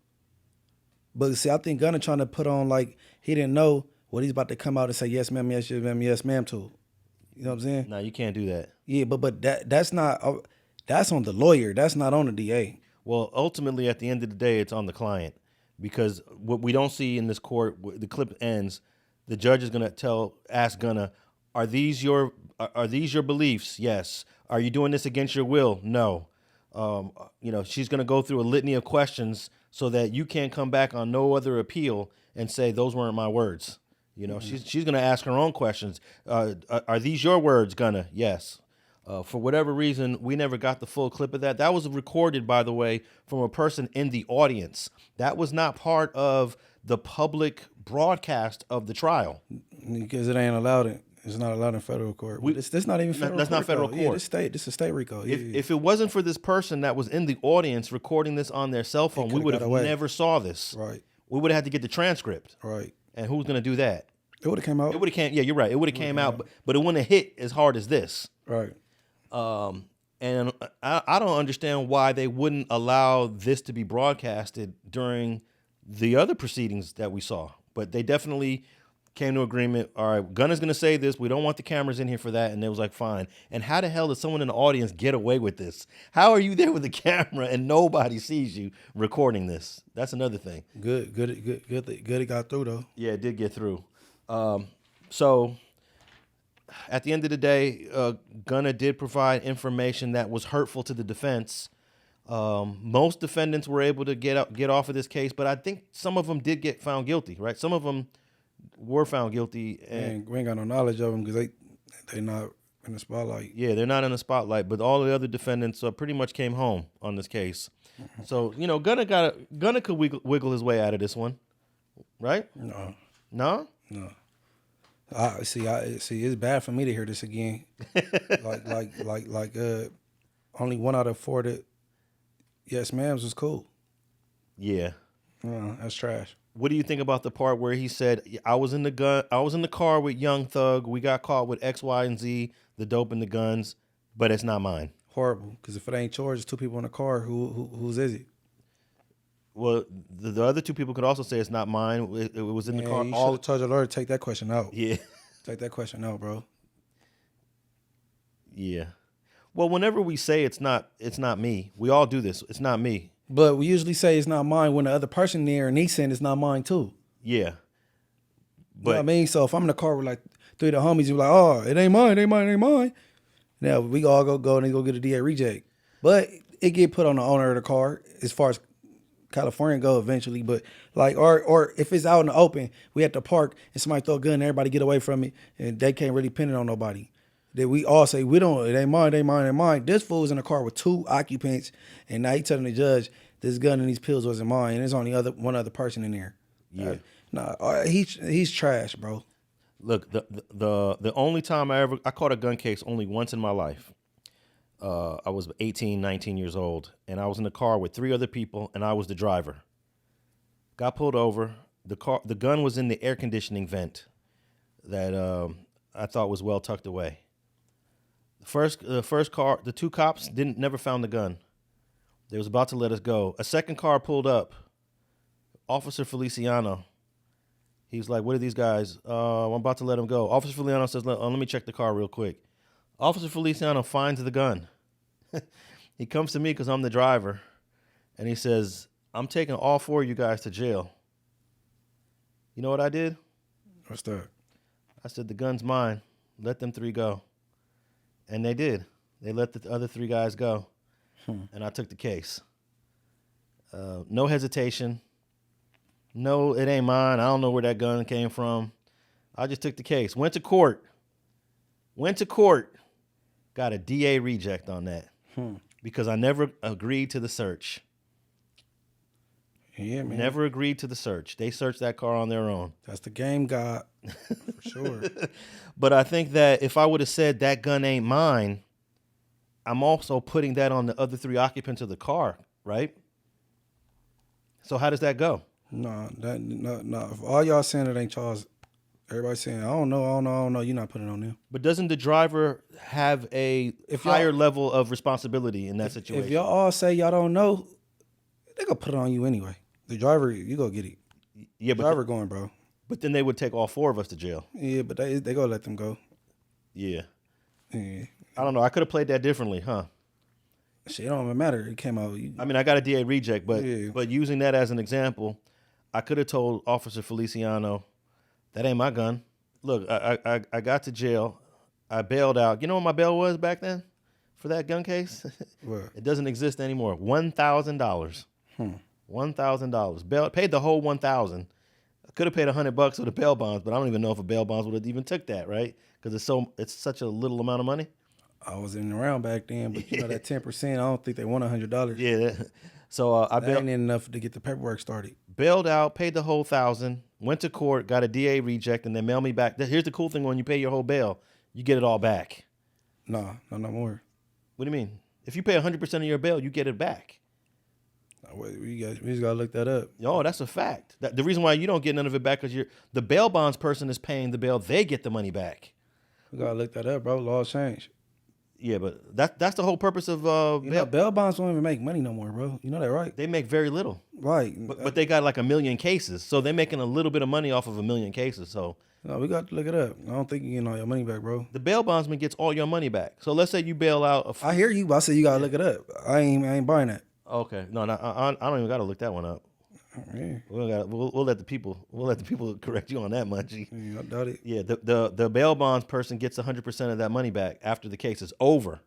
But see, I think Gunna trying to put on like he didn't know what he's about to come out and say yes, ma'am, yes, ma'am, yes, ma'am to. You know what I'm saying? No, you can't do that. Yeah, but that's not. That's on the lawyer. That's not on the DA. Well, ultimately, at the end of the day, it's on the client because what we don't see in this court, the clip ends, the judge is going to ask Gunna, are these your beliefs? Yes. Are you doing this against your will? No. She's going to go through a litany of questions so that you can't come back on no other appeal and say those weren't my words. She's going to ask her own questions. Are these your words, Gunna? Yes. For whatever reason, we never got the full clip of that. That was recorded, by the way, from a person in the audience. That was not part of the public broadcast of the trial. Because it ain't allowed. It's not allowed in federal court. That's not even federal court. That's not federal court. Yeah, this is state RICO. If it wasn't for this person that was in the audience recording this on their cell phone, we would have never saw this. Right. We would have had to get the transcript. Right. And who's going to do that? It would have came out. Yeah, you're right. It would have came out, but it wouldn't have hit as hard as this. Right. And I don't understand why they wouldn't allow this to be broadcasted during the other proceedings that we saw. But they definitely came to agreement. All right, Gunna's going to say this. We don't want the cameras in here for that. And it was like, fine. And how the hell did someone in the audience get away with this? How are you there with the camera and nobody sees you recording this? That's another thing. Good. It got through though. Yeah, it did get through. So at the end of the day, Gunna did provide information that was hurtful to the defense. Most defendants were able to get off of this case, but I think some of them did get found guilty, right? Some of them were found guilty. And we ain't got no knowledge of them because they not in the spotlight. Yeah, they're not in the spotlight, but all the other defendants pretty much came home on this case. So, Gunna could wiggle his way out of this one, right? No. No? No. I see. It's bad for me to hear this again. Only 1 out of 4 that yes, ma'ams was cool. Yeah. That's trash. What do you think about the part where he said, I was in the car with Young Thug. We got caught with X, Y, and Z, the dope and the guns, but it's not mine. Horrible. Because if it ain't yours, it's 2 people in the car. Whose is it? Well, the other 2 people could also say it's not mine. It was in the car. You should have told your lawyer to take that question out. Yeah. Take that question out, bro. Yeah. Well, whenever we say it's not me, we all do this. It's not me. But we usually say it's not mine when the other person there and he's saying it's not mine too. Yeah. But you know what I mean? So if I'm in the car with like 3 of the homies, you're like, oh, it ain't mine, it ain't mine. Now we all go and they go get a DA reject. But it get put on the owner of the car as far as California go eventually. But like, or if it's out in the open, we at the park and somebody throw a gun, everybody get away from it and they can't really pin it on nobody. That we all say, it ain't mine, it ain't mine. This fool's in a car with 2 occupants, and now he telling the judge this gun and these pills wasn't mine, and there's only one other person in there. Yeah. He's trash, bro. Look, the only time I caught a gun case only once in my life. I was 18, 19 years old, and I was in the car with 3 other people, and I was the driver. Got pulled over. The gun was in the air conditioning vent that I thought was well tucked away. The first car, the 2 cops never found the gun. They was about to let us go. A second car pulled up. Officer Feliciano. He was like, what are these guys? I'm about to let them go. Officer Feliciano says, let me check the car real quick. Officer Feliciano finds the gun. He comes to me because I'm the driver. And he says, I'm taking all 4 of you guys to jail. You know what I did? What's that? I said, the gun's mine. Let them 3 go. And they did. They let the other 3 guys go. And I took the case. No hesitation. No, it ain't mine. I don't know where that gun came from. I just took the case. Went to court. Got a DA reject on that. Because I never agreed to the search. Yeah, man. Never agreed to the search. They searched that car on their own. That's the game god, for sure. But I think that if I would have said that gun ain't mine, I'm also putting that on the other 3 occupants of the car, right? So how does that go? No. If all y'all saying it ain't y'all's, everybody saying, I don't know, you're not putting it on them. But doesn't the driver have a higher level of responsibility in that situation? If y'all all say y'all don't know, they gonna put it on you anyway. The driver, you go get it. Yeah, but driver going, bro. But then they would take all 4 of us to jail. Yeah, but they gonna let them go. Yeah. Yeah. I don't know. I could have played that differently, huh? Shit, it don't even matter. It came out. I mean, I got a DA reject, but using that as an example, I could have told Officer Feliciano, that ain't my gun. Look, I got to jail. I bailed out. You know what my bail was back then for that gun case? What? It doesn't exist anymore. $1,000. $1,000. Paid the whole $1,000. I could have paid $100 for the bail bonds, but I don't even know if a bail bonds would have even took that, right? Because it's such a little amount of money. I wasn't around back then, but you know that 10%. I don't think they want $100. Yeah. So I bailed. Ain't enough to get the paperwork started. Bailed out, paid the whole $1,000, went to court, got a DA reject, and they mailed me back. Here's the cool thing: when you pay your whole bail, you get it all back. No more. What do you mean? If you pay 100% of your bail, you get it back. We just gotta look that up. Oh, that's a fact. The reason why you don't get none of it back is the bail bonds person is paying the bail; they get the money back. We gotta look that up, bro. Laws change. Yeah, but that's the whole purpose of bail bonds don't even make money no more, bro. You know that, right? They make very little. Right. But they got like 1 million cases, so they're making a little bit of money off of 1 million cases. So no, we got to look it up. I don't think you get all your money back, bro. The bail bondsman gets all your money back. So let's say you bail out. I hear you, but I said you gotta look it up. I ain't buying that. Okay, no, I don't even gotta look that one up. Yeah. We'll let the people correct you on that, Munchie. Yeah, I doubt it. Yeah, the bail bonds person gets 100% of that money back after the case is over.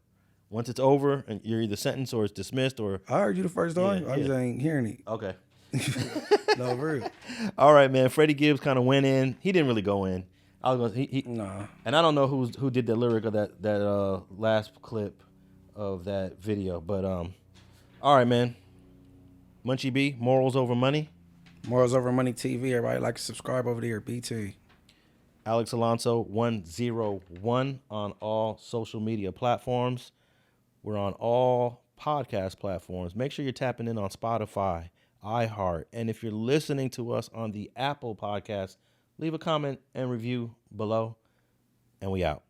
Once it's over, and you're either sentenced or it's dismissed, or I heard you the first time. I just ain't hearing it. Okay. No, for real. All right, man. Freddie Gibbs kind of went in. He didn't really go in. Nah. And I don't know who did the lyric of that last clip of that video, but all right, man. Munchie B, morals over money. Morals over money TV. Everybody like to subscribe over there. BT. Alex Alonso 101 on all social media platforms. We're on all podcast platforms. Make sure you're tapping in on Spotify, iHeart, and if you're listening to us on the Apple Podcast, leave a comment and review below, and we out.